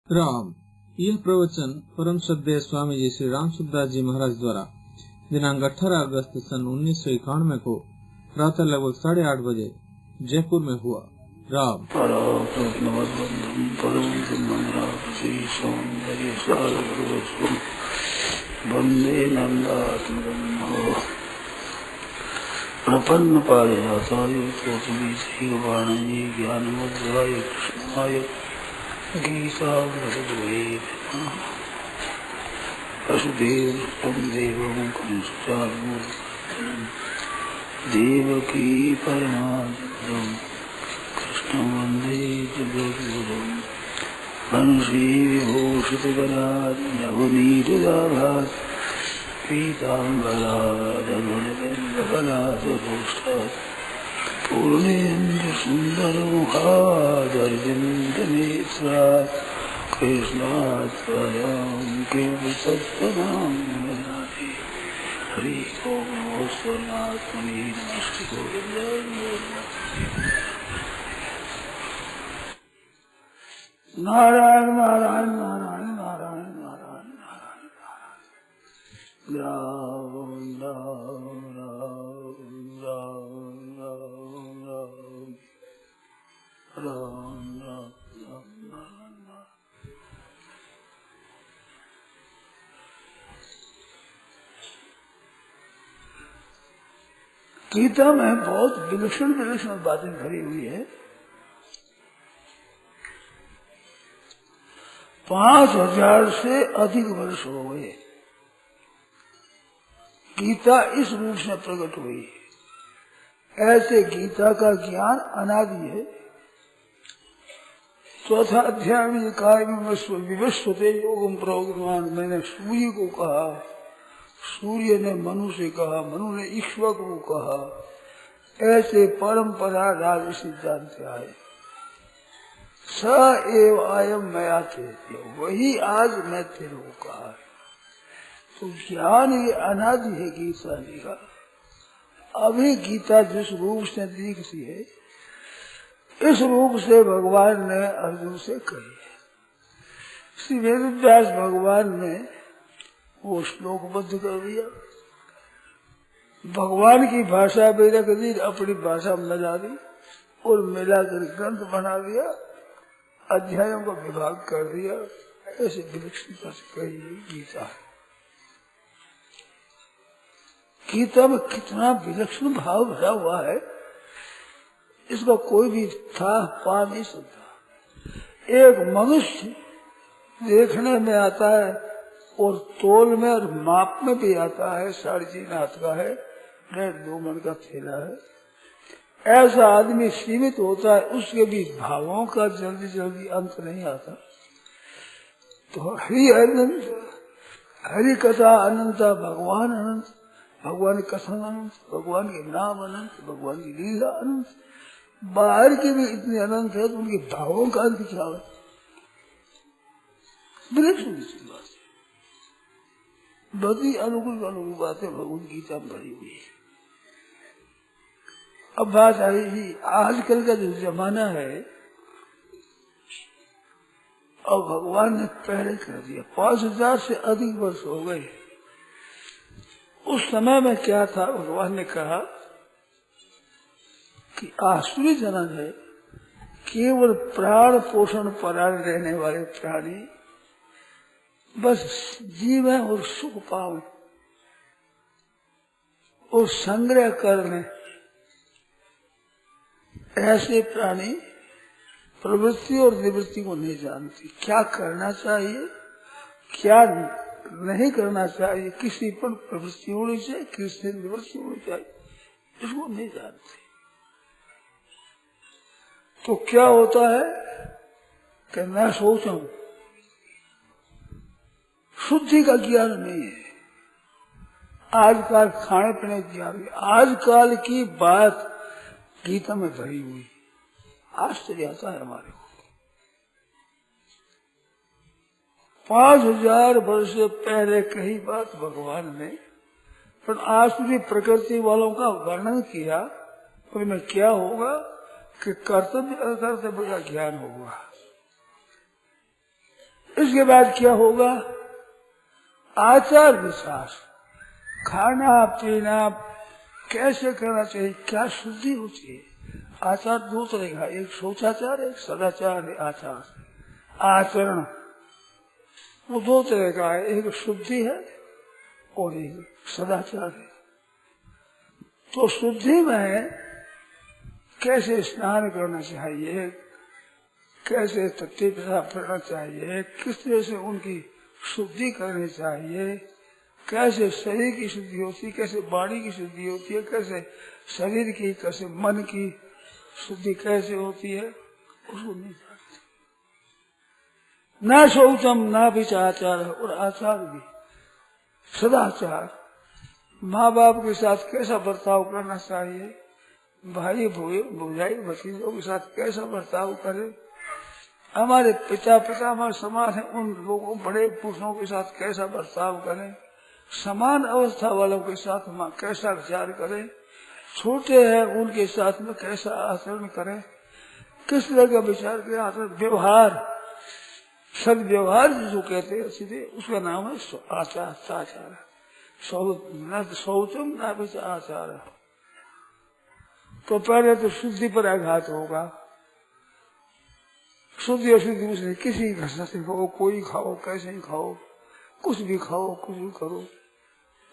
राम। यह प्रवचन परम श्रद्धेय स्वामी जी श्री राम सुखदास जी महाराज द्वारा दिनांक 18 अगस्त सन 1991 को प्रातः लगभग 8:30 बजे जयपुर में हुआ। राम। वंदे नंदात्मजन्मो प्रपन्न पारिजाताय तोषिबाणजी ज्ञानमुद्राय कृष्णाय गीतावृतये वसुदेव देवं कंसचारूढं देवकी परमानन्दं कृष्णं वन्दे जगद्गुरुं वंशीविभूषितगणात् नवनीतदाभात् पीताम्बरादगुणगन्धफलादभूषात् पूर्णेन्दुसुन्दरमुखादर्जननेत्रात् कृष्णात् परं किमपि हरि ओम स्वनात्मने नमस्ते नारायण नारायण नारायण नारायण नारायण नारायण राम राम राम राम राम राम राम राम। गीता में बहुत विलक्षण विलक्षण बातें भरी हुई है। 5000 से अधिक वर्ष हो गए गीता इस रूप से प्रकट हुई। ऐसे गीता का ज्ञान अनादि है। चौथा अध्याय में कहा विवस्वते योगम प्रोग्राम, मैंने सूर्य को कहा, सूर्य ने मनु से कहा, मनु ने ईश्वर को कहा। ऐसे परंपरा राज सिद्धांत आए। स एव आयम मया ते, वही आज मैं तेरे को कहा। तो ज्ञान ये अनादि है गीता जी का। अभी गीता जिस रूप से दिखती है, इस रूप से भगवान ने अर्जुन से कही है। श्री वेदव्यास भगवान ने वो श्लोकबद्ध कर दिया। भगवान की भाषा में रख दी, अपनी भाषा में मिला दी और मिलाकर ग्रंथ बना दिया, अध्यायों का विभाग कर दिया। ऐसे विलक्षणता से कही गीता है। गीता में कितना विलक्षण भाव भरा हुआ है, इसका कोई भी था पा नहीं सकता। एक मनुष्य देखने में आता है और तोल में और माप में भी आता है। 3.5 हाथ का है, 1.5-2 मन का थैला है। ऐसा आदमी सीमित होता है, उसके भी भावों का जल्दी जल्दी अंत नहीं आता। तो हरि अनंत, हरि कथा अनंत, भगवान अनंत, भगवान की कथन अनंत, भगवान के नाम अनंत, भगवान की लीला अनंत। बाहर की भी इतने अनंत है तो उनके भावों का अंत क्या है? बड़ी अनुकूल अनुकूल बातें भगवद गीता में भरी हुई है। अब बात आई ही आजकल का जो जमाना है, और भगवान ने पहले कर दिया। 5000 से अधिक वर्ष हो गए। उस समय में क्या था? भगवान ने कहा कि आसुरी जनन है, केवल प्राण पोषण परायण रहने वाले प्राणी बस जीवन और सुख पावे और संग्रह करने, ऐसे प्राणी प्रवृत्ति और निवृत्ति को नहीं जानती। क्या करना चाहिए, क्या नहीं करना चाहिए, किसी पर प्रवृत्ति होनी चाहिए, किसी निवृत्ति होनी चाहिए, इसको नहीं जानते। तो क्या होता है कि मैं सोचूं, शुद्धि का ज्ञान नहीं है। आजकल खाने पीने की ज्ञान, आजकल की बात गीता में भरी हुई। आश्चर्य आता है हमारे को। 5000 वर्ष पहले कही बात भगवान ने, पर आज भी प्रकृति वालों का वर्णन किया। उनमें क्या होगा कि कर्तव्य अकर्तव्य का ज्ञान होगा। इसके बाद क्या होगा? आचार विचार, खाना पीना कैसे करना चाहिए, क्या शुद्धि होती है। आचार दो तरह का, एक शौचाचार, एक सदाचार है। आचार आचरण वो दो तरह का है, एक शुद्धि है और एक सदाचार है। तो शुद्धि में कैसे स्नान करना चाहिए, कैसे तत्व पेशाब करना चाहिए, किस तरह से उनकी शुद्धि करनी चाहिए, कैसे शरीर की शुद्धि होती है, कैसे वाणी की शुद्धि होती है, कैसे शरीर की, कैसे मन की शुद्धि कैसे होती है, उसको नहीं जानते। न शौचम न भी आचार, और आचार भी सदाचार, माँ बाप के साथ कैसा बर्ताव करना चाहिए, भाई भौजाई भतीजों के साथ कैसा बर्ताव करें, हमारे पिता हमारे समान है उन लोगों बड़े पुरुषों के साथ कैसा बर्ताव करें, समान अवस्था वालों के साथ हम कैसा विचार करें, छोटे हैं उनके साथ में कैसा आचरण करें, किस तरह का विचार के आचरण, व्यवहार, सदव्यवहार जो कहते हैं सीधे, उसका नाम है आचार, साचार। शौचम न भी आचार। तो पहले तो शुद्धि पर आघात होगा। शुद्धि अशुद्धि उसने किसी घटना से खाओ, कोई खाओ, कैसे ही खाओ, कुछ भी खाओ, कुछ भी करो,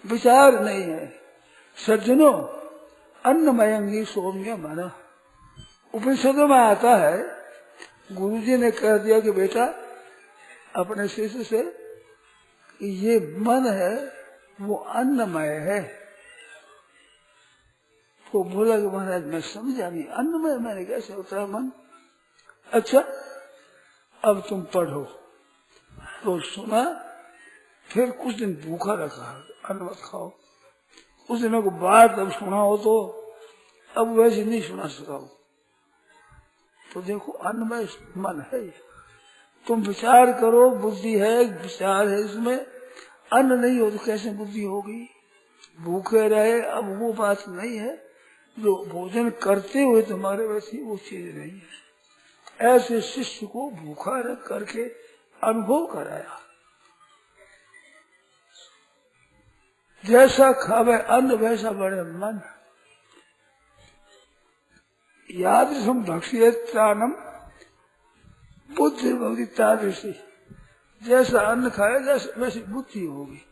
विचार नहीं है। सज्जनों, अन्नमयंगी सौम्य माना, उपनिषदों में आता है, गुरुजी ने कह दिया कि बेटा अपने शिष्य से कि ये मन है वो अन्नमय है। तो बोला कि महाराज मैं समझा नहीं, अन्नमय मैंने कैसे होता है मन? अच्छा अब तुम पढ़ो। तो सुना, फिर कुछ दिन भूखा रखा, अन्न मत खाओ। उस दिनों को बाद अब सुना हो तो अब वैसे नहीं सुना सका। तो देखो अन्नमय मन है, तुम विचार करो, बुद्धि है, विचार है, इसमें अन्न नहीं हो तो कैसे बुद्धि होगी? भूखे रहे, अब वो बात नहीं है जो भोजन करते हुए तुम्हारे वैसी वो चीज नहीं है। ऐसे शिष्य को भूखा रख करके अनुभव कराया। जैसा खावे अन्न वैसा बढ़े मन, याद हम भक्षित त्राणम बुद्धि भक्ति तादृशी। जैसा अन्न खाए वैसी बुद्धि होगी।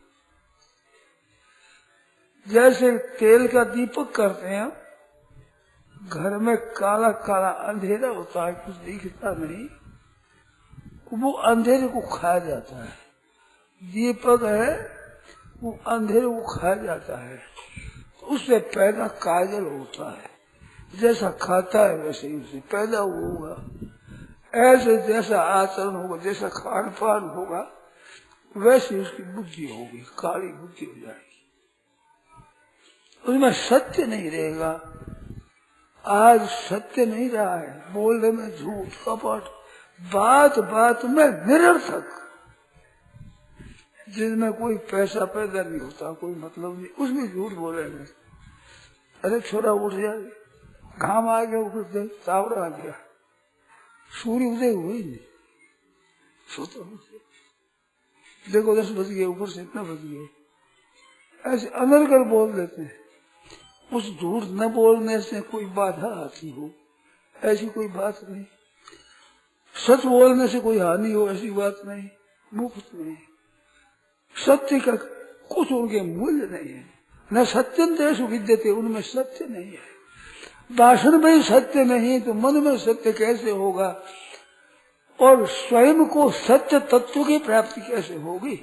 जैसे तेल का दीपक करते हैं, घर में काला काला अंधेरा होता है, कुछ दिखता नहीं, वो अंधेरे को खा जाता है। दीपक है वो अंधेरे को खा जाता है, उससे पैदा काजल होता है। जैसा खाता है वैसे ही उससे पैदा होगा। ऐसे जैसा आचरण होगा, जैसा खान पान होगा, वैसे उसकी बुद्धि होगी, काली बुद्धि हो जाएगी। उसमें सत्य नहीं रहेगा। आज सत्य नहीं रहा है, बोलने में झूठ कपट, बात बात में निरर्थक, जिसमें कोई पैसा पैदा नहीं होता, कोई मतलब नहीं, उसमें झूठ बोलेंगे। अरे छोरा उठ जाए, घाम आ गया, ऊपर से तावड़ा आ गया, सूर्य उदय हुई नहीं, सोता देखो 10 बज गए, ऊपर से इतना बज गए, ऐसे अनर कर बोल देते हैं। उस झूठ न बोलने से कोई बाधा आती हो, ऐसी कोई बात नहीं। सच बोलने से कोई हानि हो, ऐसी बात नहीं, मुफ्त नहीं। सत्य का कुछ उनके मूल्य नहीं है। न सत्यम देश विद्यते, उनमें सत्य नहीं है। भाषण में सत्य नहीं तो मन में सत्य कैसे होगा? और स्वयं को सत्य तत्व की प्राप्ति कैसे होगी?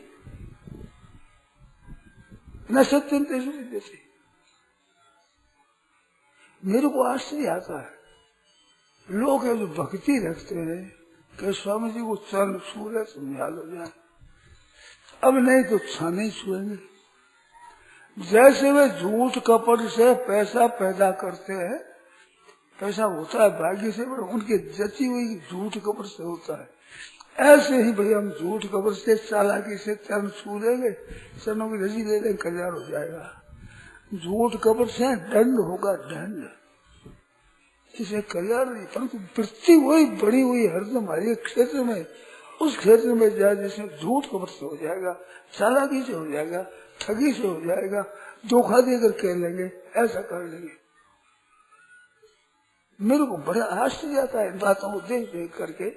न सत्यम देश विद्यते। मेरे को आश्चर्य आता है, लोग जो भक्ति रखते हैं कि स्वामी जी को चरण छूले तो निहाल हो जाए, अब नहीं तो छाने छुएंगे। जैसे वे झूठ कपट से पैसा पैदा करते हैं, पैसा होता है भाग्य से, पर उनकी जची हुई झूठ कपट से होता है। ऐसे ही भाई हम झूठ कपट से, चालाकी से चरण छू लेंगे, चरणों की रजी ले लेंगे, कल्याण हो जाएगा। झूठ कपट से दंड होगा, दंड, इसे कल्याण नहीं। परंतु वृत्ति वही बड़ी हुई हरदम हर एक क्षेत्र में, उस क्षेत्र में जाए जिसमें झूठ कपट से हो जाएगा, चालाकी से हो जाएगा, ठगी से हो जाएगा, धोखा देकर कह लेंगे, ऐसा कर लेंगे। मेरे को बड़ा आश्चर्य आता है इन बातों को देख देख करके,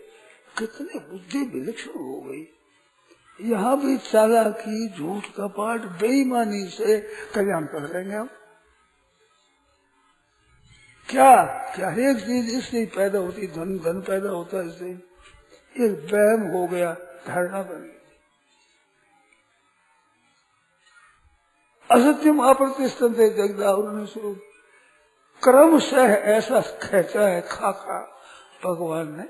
कितनी बुद्धि विलक्षण हो गई। यहाँ भी चालाकी, झूठ कपट, बेईमानी से कल्याण कर लेंगे हम। क्या क्या एक चीज इससे पैदा होती, धन धन पैदा होता है इससे। एक वहम हो गया, धारणा बन गई। असत्यम अप्रतिष्ठन्ते जगदाहुरण स्वरूप क्रम से ऐसा खेचा है खाका भगवान ने।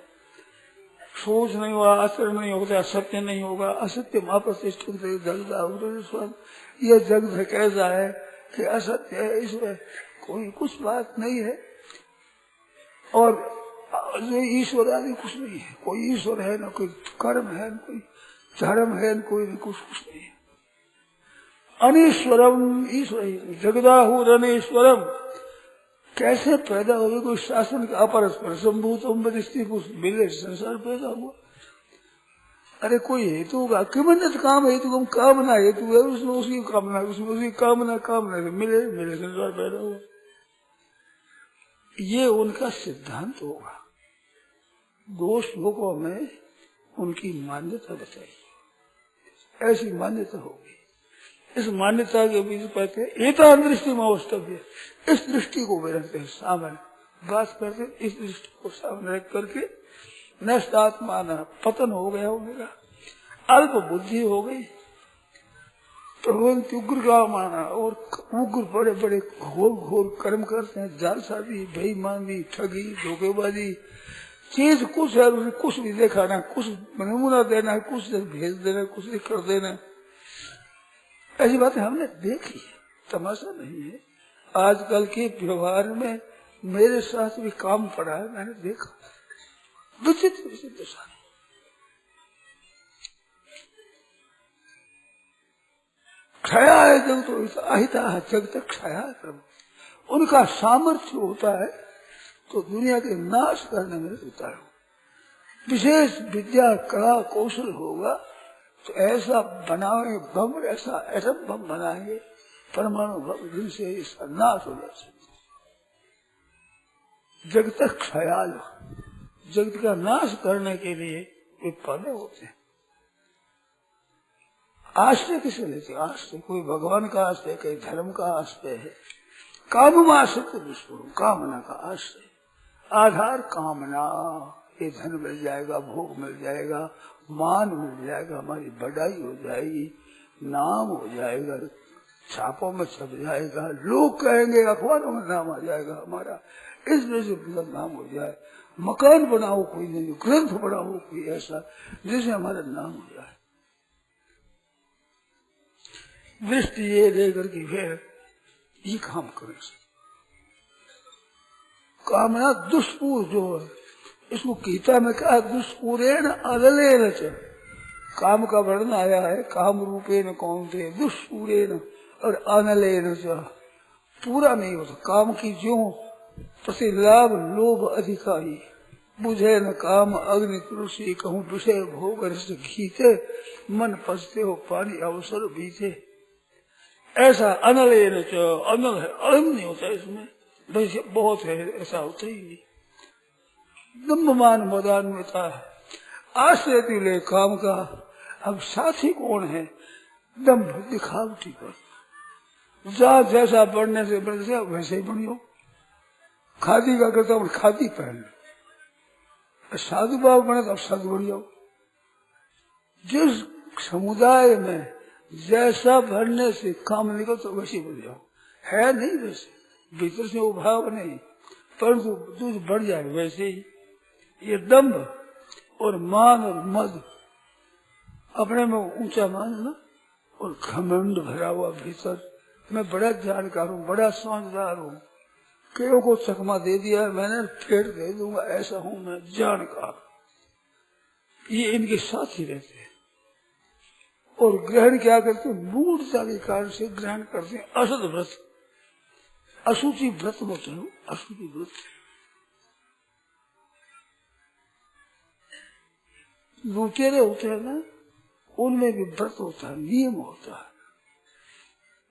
सोच नहीं हुआ, आचरण नहीं होता, सत्य नहीं होगा, असत्यम अप्रतिष्ठन्ते जगदाहुरण स्वरूप। यह जग कैसा है कि असत्य है, इसमें कोई कुछ बात नहीं है। और जो ईश्वर आदि कुछ नहीं है, कोई ईश्वर है ना, कोई कर्म है न कोई धर्म है न कोई कुछ नहीं है। अनीश्वरम ईश्वर, जगदाहुर अनीश्वरम। कैसे पैदा हुए? कोई शासन का अपरस्पर संभूतम परिस्थिति कुछ मिले संसार पैदा हुआ। अरे कोई हेतु होगा, किमन्नत काम हेतु, कामना हेतु है, उसमें उसकी कामना, उसमें उसकी कामना, कामना से मिले मिले संसार पैदा हुआ। ये उनका सिद्धांत होगा। दो श्लोकों में उनकी मान्यता बताई, ऐसी मान्यता होगी। इस मान्यता के बीच कहते हैं एता दृष्टि में अवस्तव्य, इस दृष्टि को वे रखते हैं सामने, बात करते हैं इस दृष्टि को सामने रख करके। नष्ट आत्मा न पतन हो गया उनका, अल्प बुद्धि हो गई, प्रवृत्ति उग्र का माना, और उग्र बड़े बड़े घोर घोर कर्म करते हैं, जालसाजी, बेईमानी, ठगी, धोखेबाजी। चीज कुछ है, उसने कुछ भी देखा ना, कुछ नमूना देना है, कुछ भेज देना, कुछ कर देना। ऐसी बातें हमने देखी है, तमाशा नहीं है। आजकल के व्यवहार में मेरे साथ भी काम पड़ा है, मैंने देखा विचित्र विचित्र साथ। क्षया है जग तो अहिता है, जग तक क्षया है। उनका सामर्थ्य होता है तो दुनिया के नाश करने में होता है। विशेष विद्या कला कौशल होगा तो ऐसा बनाएंगे बम, ऐसा एटम बम बनाएंगे, परमाणु बम, जिनसे इसका नाश हो जाए। जगत ख्याल, जगत का नाश करने के लिए वे पदे होते हैं। आश्रय किसे लेते? आश्रय कोई भगवान का आश्रय, कोई धर्म का आश्रय है। काम आश्रय दुष्पुर, कामना का आश्रय, आधार कामना। ये धन मिल जाएगा, भोग मिल जाएगा, मान मिल जाएगा, हमारी बढ़ाई हो जाएगी, नाम हो जाएगा, छापों में छप जाएगा, लोग कहेंगे, अखबारों में नाम आ जाएगा हमारा, इस वजह से नाम हो जाए। मकान बनाओ कोई नहीं, ग्रंथ बनाओ कोई ऐसा जिससे हमारा नाम हो जाए। दृष्टि ये लेकर के फिर ये काम करें। कामना दुष्पूर जो है, इसको गीता में कहा दुष्पूरेण अदलेन च। काम का वर्णन आया है, काम रूपेण कौन थे, दुष्पूरेण और अनलेन च। पूरा नहीं होता काम की ज्यों प्रति लाभ लोभ अधिकारी, बुझे न काम अग्नि तुलसी, कहूँ विषय भोग रस घीते, मन पसते हो पानी अवसर बीते। ऐसा अनलेन च, अनल है, अड़म नहीं होता इसमें, वैसे बहुत है, ऐसा होता ही नहीं। दम्भमान मदान्विता है, आश्रय ले काम का। अब साथी कौन है? दम्भ दिखावटी पर, जैसा बढ़ने से बढ़ जाए वैसे ही बनियो। खादी का करता हूँ, खादी पहन लो, साधु भाव बने तो साधु बन जाओ। जिस समुदाय में जैसा भरने से काम निकल तो वैसे बन जाओ। है नहीं वैसे, भीतर से वो भाव नहीं, परंतु दूध बढ़ जाए वैसे ही। ये दम्भ और मान और मद, अपने में ऊंचा मानना और घमंड भरा हुआ भीतर, मैं बड़ा जानकार हूँ, बड़ा समझदार हूँ, केयों को चकमा दे दिया मैंने, फेर दे दूंगा, ऐसा हूँ मैं जानकार। ये इनके साथ ही रहते हैं। और ग्रहण क्या करते हैं? मूर्छा के कारण से ग्रहण करते हैं। असद व्रत, अशुचि व्रत होते हैं, अशुचि व्रत। लुटेरे होते हैं ना, उनमें भी व्रत होता है, नियम होता है।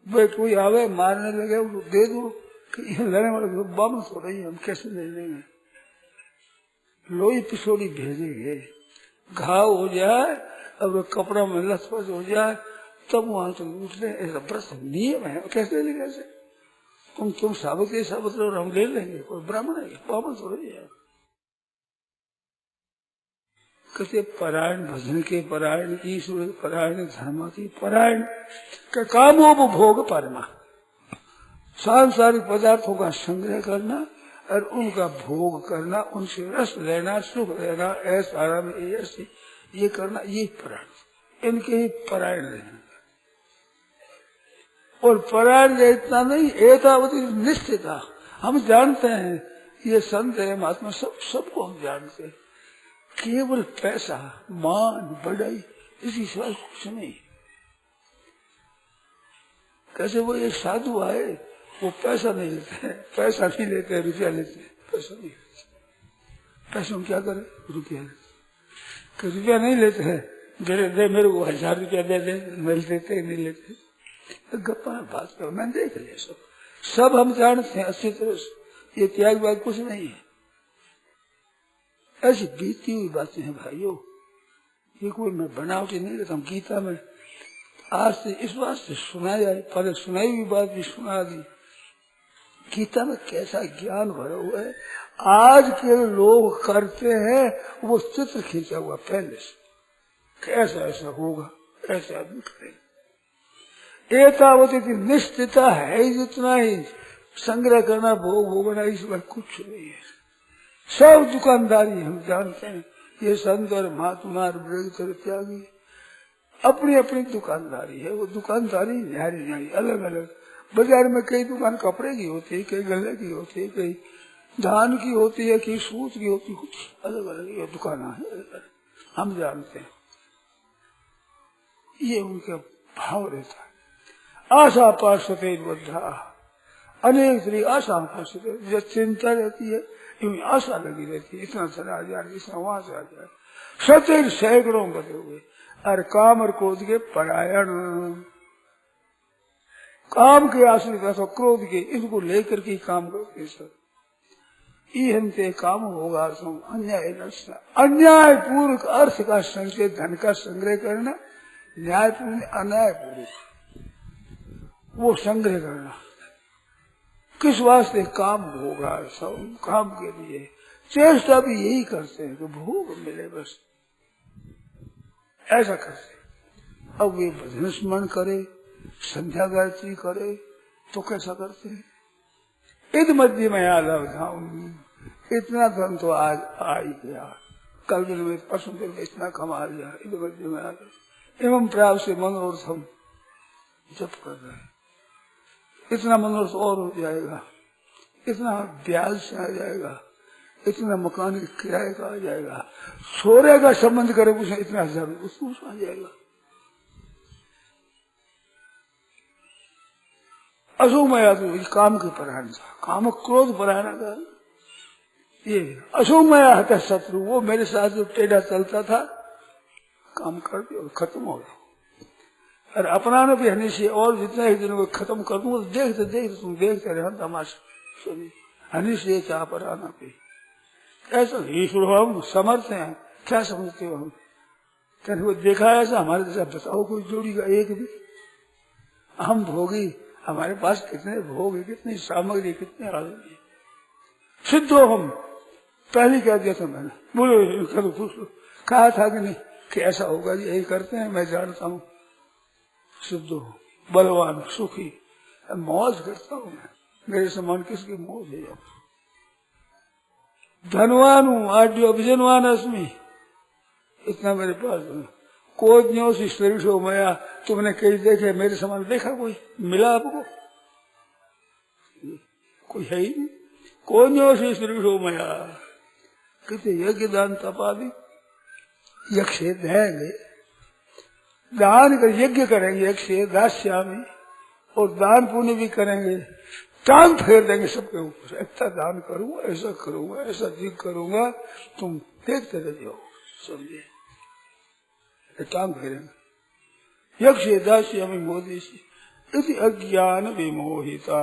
भाई कोई आवे मारने लगे उसको दे दो कि ये लड़ने वाले बामस हो रही है, हम कैसे ले लेंगे। लोई पिछोड़ी भेजेंगे, घाव हो जाए और कपड़ा में लथपथ हो जाए तब वहां से लूट ले। ऐसा व्रत नियम है, कैसे ले कैसे तुम साबत रहो, हम ले लेंगे। कोई ब्राह्मण है, बामस हो रही है। कहते परायण भजन के परायण, ईश्वर परायण, धर्म की परायण का कामोपभोग परमा। सांसारिक पदार्थों का संग्रह करना और उनका भोग करना, उनसे रस लेना, सुख लेना, ऐसा आराम ऐसे ये करना, ये परायण, इनके ही परायण रहना। और परायण इतना नहीं, एतावती निश्चिता। हम जानते हैं ये संत है, महात्मा सबको हम जानते हैं। केवल पैसा, मान, बढ़ाई, इसी सिवाय कुछ नहीं। कैसे वो एक साधु आए, वो पैसा नहीं लेते हैं, पैसा नहीं लेते हैं, रुपया लेते हैं, पैसा नहीं लेते। पैसा हम क्या करें, रुपया लेते, रुपया नहीं लेते हैं, दे मेरे को 1000 रुपया दे दे, मिल देते नहीं लेते, गप्पा बात करो। मैं देख लिया सब हम जानते हैं अच्छी तरह से, ये त्याग बात कुछ नहीं है। ऐसी बीती हुई बातें हैं भाइयों, ये कोई मैं बनावटी नहीं करता हूँ। गीता में आज से इस बात से सुनाई आई, पहले सुनाई हुई बात भी सुना दी। गीता में कैसा ज्ञान भरा हुआ है। आज के लोग करते हैं वो चित्र खींचा हुआ पहले से, कैसा ऐसा होगा, ऐसा आदमी करेगा। एतावती की निश्चितता है, जितना ही संग्रह करना, भोग भोगना, इस बार कुछ नहीं है। सब दुकानदारी हम जानते हैं। ये संत और महात्मा और त्यागी अपनी अपनी दुकानदारी है। वो दुकानदारी न्यारी न्यारी अलग अलग। बाजार में कई दुकान कपड़े की होती है, कई गले की होती है, कई धान की होती है, कई सूत की होती है, कुछ अलग अलग ये दुकान है, हम जानते हैं। ये उनका भाव रहता है। आशा पार्षद बद्धा, अनेक तरीके आशा पार्षद, जब चिंता रहती है आशा लगी रहती है, इतना चला जाए, इतना वहां से आ जाए। सतैर सैकड़ों बदे हुए और काम और क्रोध के परायण, काम के आश्रित अथवा क्रोध के, इनको लेकर के काम करते सब। इहंते काम होगा अन्याय नष्ट, अन्याय पूर्वक अर्थ का संचय, धन का संग्रह करना, न्याय पूर्वक अन्याय पूर्वक वो संग्रह करना। किस वास्ते, काम होगा, सब काम के लिए चेष्टा भी यही करते हैं कि भोग मिले, बस ऐसा करते। अब वे भजन स्मरण करे, संध्या गायत्री करे तो कैसा करते हैं। ईद मध्य में इतना धन तो आज आ ही गया, कल दिन में परसों दिन में इतना कमा लिया, ईद मध्य में आ गया। एवं प्राप्त से मनोरथ हम जप कर रहे हैं, इतना मनोरथ और हो जाएगा, इतना ब्याज से आ जाएगा, इतना मकान के किराए का आ जाएगा, सोरे का संबंध करे उसमें इतना जरूर उसमें आ जाएगा। अशोकमया तो काम के परायण था, काम क्रोध परायण का ये अशोकमया था शत्रु। वो मेरे साथ जो टेढ़ा चलता था, काम कर दिया और खत्म हो गया। और अपनाना भी हनी से, और जितना ही दिनों को खत्म कर दूंगा, देखते देखते तुम देखते रहे तमाशा सुनिए, हनी से चाह पर आना भी ऐसा। ईश्वर हम समर्थ हैं, क्या समझते हो हम? कहीं वो देखा ऐसा हमारे जैसा बताओ कोई जोड़ी का एक भी। हम भोगी, हमारे पास कितने भोग है, कितनी सामग्री, कितने आदमी सिद्धो। हम पहले कह दिया था मैंने, बोलो पूछ लो, कहा था कि नहीं कि ऐसा होगा जी, यही करते हैं, मैं जानता हूँ। सिद्धो, बलवान, सुखी, मौज करता हूँ मैं, मेरे समान किसकी मौज है। धनवान हूँ, आड्य अभिजनवान अस्मि, इतना मेरे पास है। कोज्ञों से शरीर हो मया, तुमने कई देखे, मेरे समान देखा कोई मिला आपको? कोई है ही नहीं। कोज्ञों से शरीर हो मया, कहते यज्ञ दान तपादि, यक्ष देंगे, दान कर यज्ञ करेंगे, यक्ष दास्यामी, और दान पुण्य भी करेंगे, टांग फेर देंगे सबके ऊपर। इतना दान करूंगा, ऐसा करूंगा, ऐसा दिग करूंगा, तुम देखते रह जाओ। समझे? टांग फेरेंगे। यक्ष दास्यामि मोदिषि इति अज्ञान विमोहिता।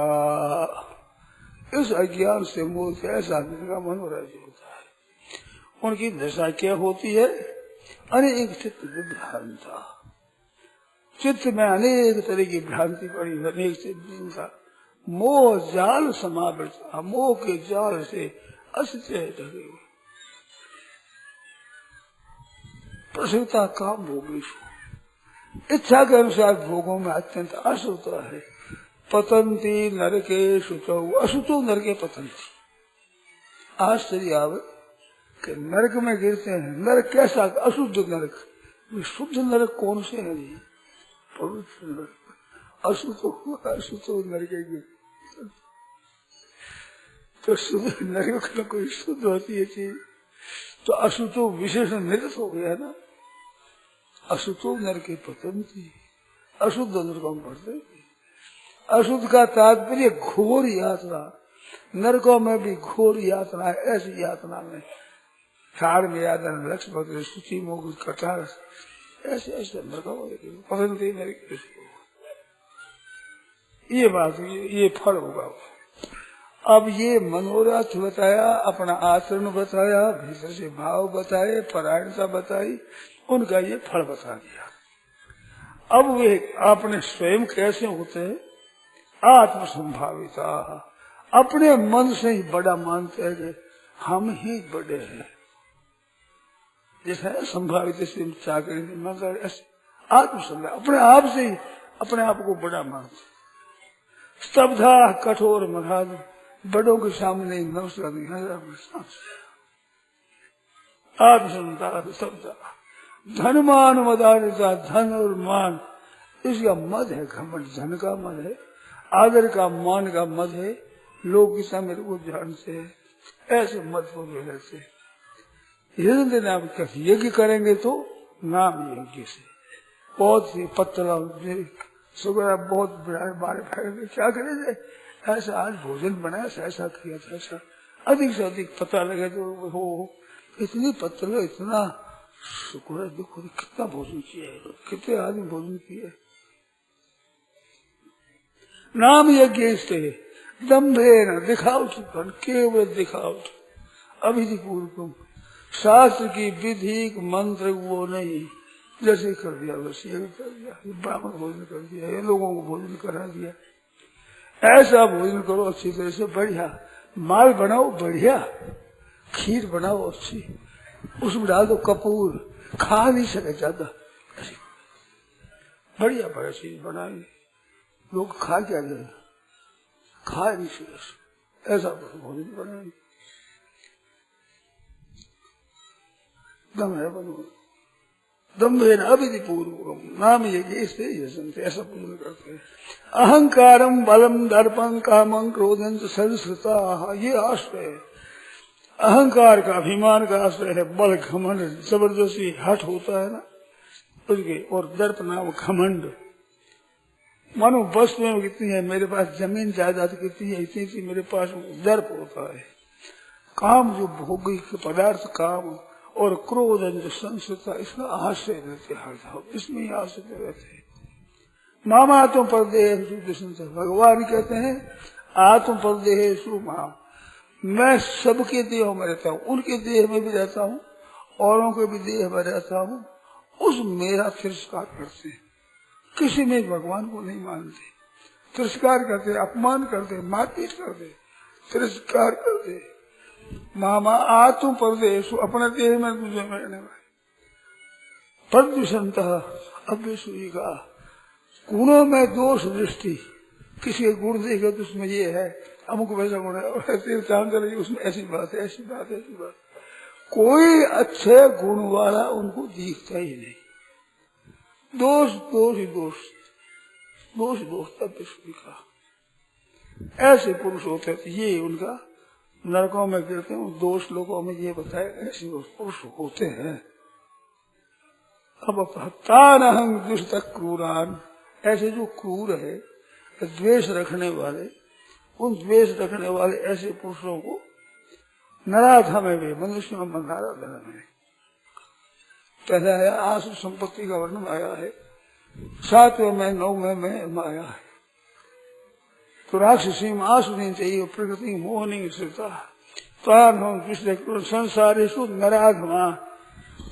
इस अज्ञान से मोह से ऐसा का मनोराज्य होता है। उनकी दशा क्या होती है? अनेक चित्त विभ्रांता, चित्त में अनेक तरह की भ्रांति पड़ी, अनेक चित्त का मोह जाल समावृत, मोह के जाल से असत्य ढके हुए। प्रसन्नता काम भोगी, इच्छा के अनुसार भोगों में अत्यंत आस होता है। पतंती नरके शुचौ, अशुचो नरके पतंती। आश्चर्य आवे कि नरक में गिरते हैं। नरक कैसा? अशुद्ध नरक। शुद्ध नरक कौन से है? पवित्र नरक। अशुचो नरके गिर। तो शुद्ध नरक में कोई शुद्ध होती है चीज, तो अशुचो विशेषण निरत हो गया ना। अशुचो नरके पतंती, अशुद्ध नरकों में पड़ते। अशुद्ध का तात्पर्य घोर यात्रा। नरकों में भी घोर यात्रा है। ऐसी यात्रा में क्षार में यादन लक्ष्य भद्र सूची मोग कटार ऐसे ऐसे नरकों में पतंती नरके। ये बात, ये फल होगा। अब ये मनोरथ बताया, अपना आचरण बताया, भीतर से भाव बताए, परायणता बताई, उनका ये फल बता दिया। अब वे अपने स्वयं कैसे होते हैं? आत्मसंभाविता, अपने मन से ही बड़ा मानते हैं कि हम ही बड़े हैं। जैसे संभावित से चाकरी ऐसे आत्मसंभाव, अपने आप से ही अपने आप को बड़ा मानते। स्तब्धा कठोर मघाद, बड़ों के सामने नमस्कार नहीं। आत्मसंभाविता, धनमान मदारिता, धन और मान इसका मद है। घमंड धन का मद है, आदर का मान का मद है। लोग किसा मेरे को जानते हैं, ऐसे मद को रहते। हृदय नाम का यज्ञ करेंगे तो नाम यज्ञ से बहुत सी पत्तला सुगरा बहुत बारे फैलेंगे। क्या करेंगे? ऐसा आज भोजन बनाया, ऐसा किया था, ऐसा अधिक से अधिक पता लगे तो हो इतनी पत्तल, इतना शुक्र है। देखो कितना भोजन किया है, कितने आदमी भोजन किए। नाम यज्ञ से दम्भे न दिखावट, केवल दिखावट। अभिधि पूर्वक शास्त्र की विधि मंत्र वो नहीं, जैसे कर दिया वैसे कर दिया। ब्राह्मण भोजन कर दिया, ये लोगों को भोजन करा दिया। ऐसा भोजन करो अच्छी तरह से, बढ़िया माल बनाओ, बढ़िया खीर बनाओ अच्छी, उसमें डाल दो कपूर, खा नहीं सके ज्यादा, बढ़िया बढ़िया चीज बनाएंगे। लोग खा क्या जाए? खा नहीं सके, ऐसा भोजन बनाएंगे। दम है बनो दम्भे न अभिधि पूर्वकम नाम यज्ञ से ऐसा पूर्ण करते हैं। अहंकारम बलम दर्पण कामं क्रोधं सरस्वता, ये आश्रय है। अहंकार का, अभिमान का आश्रय है। बल घमंड जबरदस्ती हट होता है ना उसके, और दर्प नाम घमंड। मानो वस्तुएं कितनी है मेरे पास, जमीन जायदाद कितनी है, इतनी सी मेरे पास, दर्प होता है। काम जो भौतिक पदार्थ काम, और क्रोध जो संस्कृता, इसका आश्रय रहते हर, इसमें ही आश्रय रहते। मामा तुम परदेह, भगवान कहते हैं आत्म परदेह माम, मैं सबके देह में रहता हूँ, उनके देह में भी रहता हूँ, औरों के भी देह में रहता हूँ। उस मेरा तिरस्कार करते, किसी में भगवान को नहीं मानते, तिरस्कार करते, अपमान करते, मारपीट करते, तिरस्कार करते। मामा आत्म परदेश, अपने देह में दूसरे में रहने वाले। प्रदूषणता अव्यसूरी का, गुणों में दोष दृष्टि, किसी के गुण देखे तो उसमें ये है, अमुक वैसा गुण है, तीर्थांकर उसमें ऐसी बात है, ऐसी बात है, ऐसी बात। कोई अच्छे गुण वाला उनको दिखता ही नहीं। दोष दोष ही दोष, दोष दोष अव्यसूरी का। ऐसे पुरुष होते थे, ये उनका नरकों में गिरते हैं। दोष लोगों में ये बताया ऐसे पुरुष होते हैं। अब तानहं दुष्ट क्रूरान, ऐसे जो क्रूर है, द्वेष रखने वाले, उन द्वेष रखने वाले ऐसे पुरुषों को नराधम है वे, मनुष्य में नराधम है। पहले आया आसु संपत्ति का वर्णन आया है, 7वें में 9वें में आया है। तो राक्षसी में आसु नहीं चाहिए, प्रकृति मोह नहीं सकता। प्राण हो पिछले संसार नराधमा,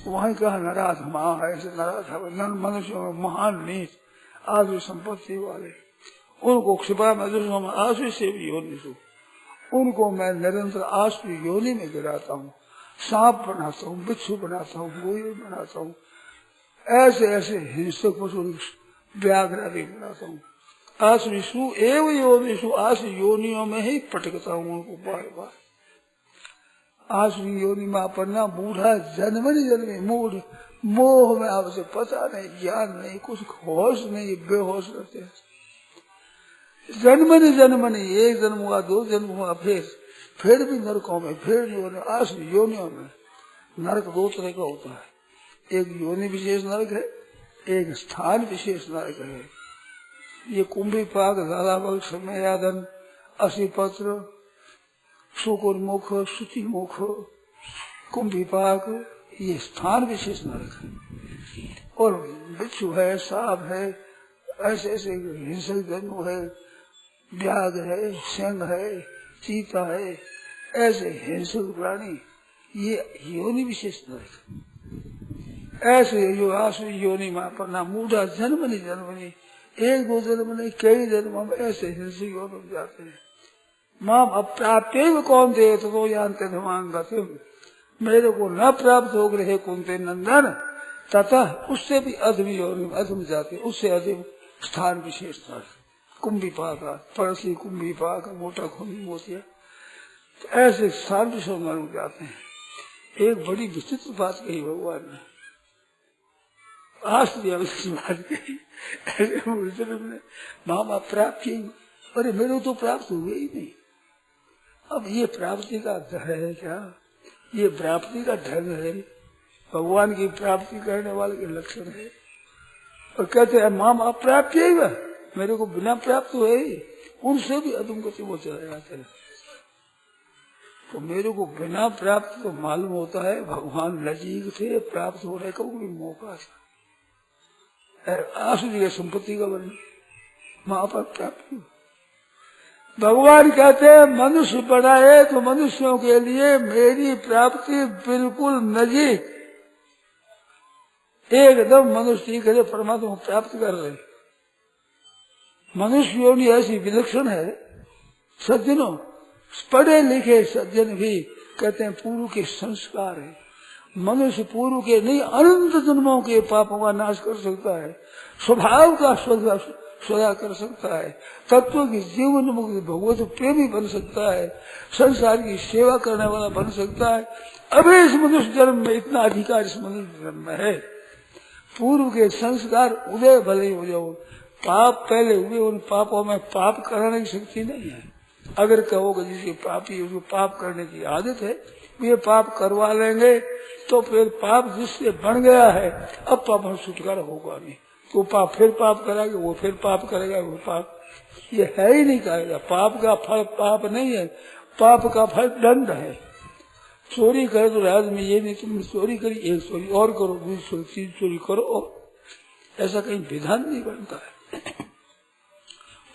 वहीं कहा नराधमा है, ऐसे नराधमा मनुष्यों में महान नीच आसु संपत्ति वाले, उनको क्षिपा में आसु से भी योनि, उनको मैं निरंतर आसु योनि में गिराता हूँ। सांप बनाता हूँ, बिच्छू बनाता हूँ, गोई बनाता हूँ, ऐसे ऐसे हिंसक पशु व्याघ्र भी बनाता हूँ। आसु एवं योनिषु, आसु योनियों में ही पटकता हूँ उनको बार बार। आसु योनि में अपना बूढ़ा जन्मनी जन्मे मूढ़, मोह में आपसे पता नहीं, ज्ञान नहीं, कुछ होश नहीं, बेहोश रहते हैं। जन्मनी एक जन्म हुआ, 2 जन्म हुआ, फिर भी नरकों में, फिर आसु योनियों में। नरक 2 तरह का होता है, एक योनि विशेष नरक है, एक स्थान विशेष नरक है। ये कुंभी पाक, दादाबग, समयादन, असीपत्र, शुकुरमुख, शुचिमुख, कुंभी पाक, ये स्थान विशेष नरक है। और बिच्छू है, सांप है, ऐसे ऐसे हिंसक जन्म है, व्याघ्र है, सिंह है, चीता है, ऐसे हिंसक प्राणी, ये योनि विशेष नरक। ऐसे जो आसु योनि में अपना मूढ़ा जन्मनी, 1-2 जन्म नहीं, कई जन्म में ऐसे हिंसक योनि में जाते हैं। माम अप्राप्ते कौन थे तो जानते थे मांगते, मेरे को न प्राप्त हो गए कुंते नंदन, तथा उससे भी अधम योनि में अधम जाते, उससे अधम स्थान विशेष था। कुंभी पाका, परसी कुंभी पाका, मोटा खूनी मोतिया, तो ऐसे स्थान विशेष में जाते हैं। एक बड़ी विचित्र बात कही भगवान ने, आश्चर्य बात कही, ऐसे मामा प्राप्त, अरे मेरे तो प्राप्त हुए ही नहीं। अब ये प्राप्ति का धड़ है क्या? ये प्राप्ति का ढंग है, भगवान की प्राप्ति करने वाले के लक्षण है। और कहते हैं माम अप्राप्त ही वह, मेरे को बिना प्राप्त हुए ही, उनसे भी अधम गति वो चले जाते हैं। तो मेरे को बिना प्राप्त तो मालूम होता है भगवान नजीक थे, प्राप्त होने का कोई मौका था। आसु जी की संपत्ति का वर्णन वहां पर प्राप्त। भगवान कहते हैं मनुष्य बनाए तो मनुष्यों के लिए मेरी प्राप्ति बिल्कुल नजीक, एकदम मनुष्य करे परमात्मा प्राप्त कर रहे। मनुष्य योनि ऐसी विलक्षण है, सज्जनों पढ़े लिखे सज्जन भी कहते हैं पूर्व के संस्कार है। मनुष्य पूर्व के नहीं, अनंत जन्मों के पापों का नाश कर सकता है, स्वभाव का सदा कर सकता है, तत्व की जीवन मुक्त भगवत प्रेमी बन सकता है, संसार की सेवा करने वाला बन सकता है। अभी इस मनुष्य जन्म में इतना अधिकार इस मनुष्य जन्म में है। पूर्व के संस्कार उदय भले हो जाओ, पाप पहले हुए, उन पापों में पाप कराने की शक्ति नहीं है। अगर कहोगे जिसे पापी जो पाप करने की आदत है ये पाप करवा लेंगे, तो फिर पाप जिससे बन गया है अब पाप छुटकारा होगा नहीं, तो पाप फिर पाप कराएगा, वो फिर पाप करेगा, वो पाप ये है ही नहीं कहेगा। पाप का फल पाप नहीं है, पाप का फल दंड है। चोरी करे तो राज में ये नहीं तुमने चोरी करी, एक चोरी और करो, दूसरी चीज चोरी करो, और ऐसा कहीं विधान नहीं बनता है।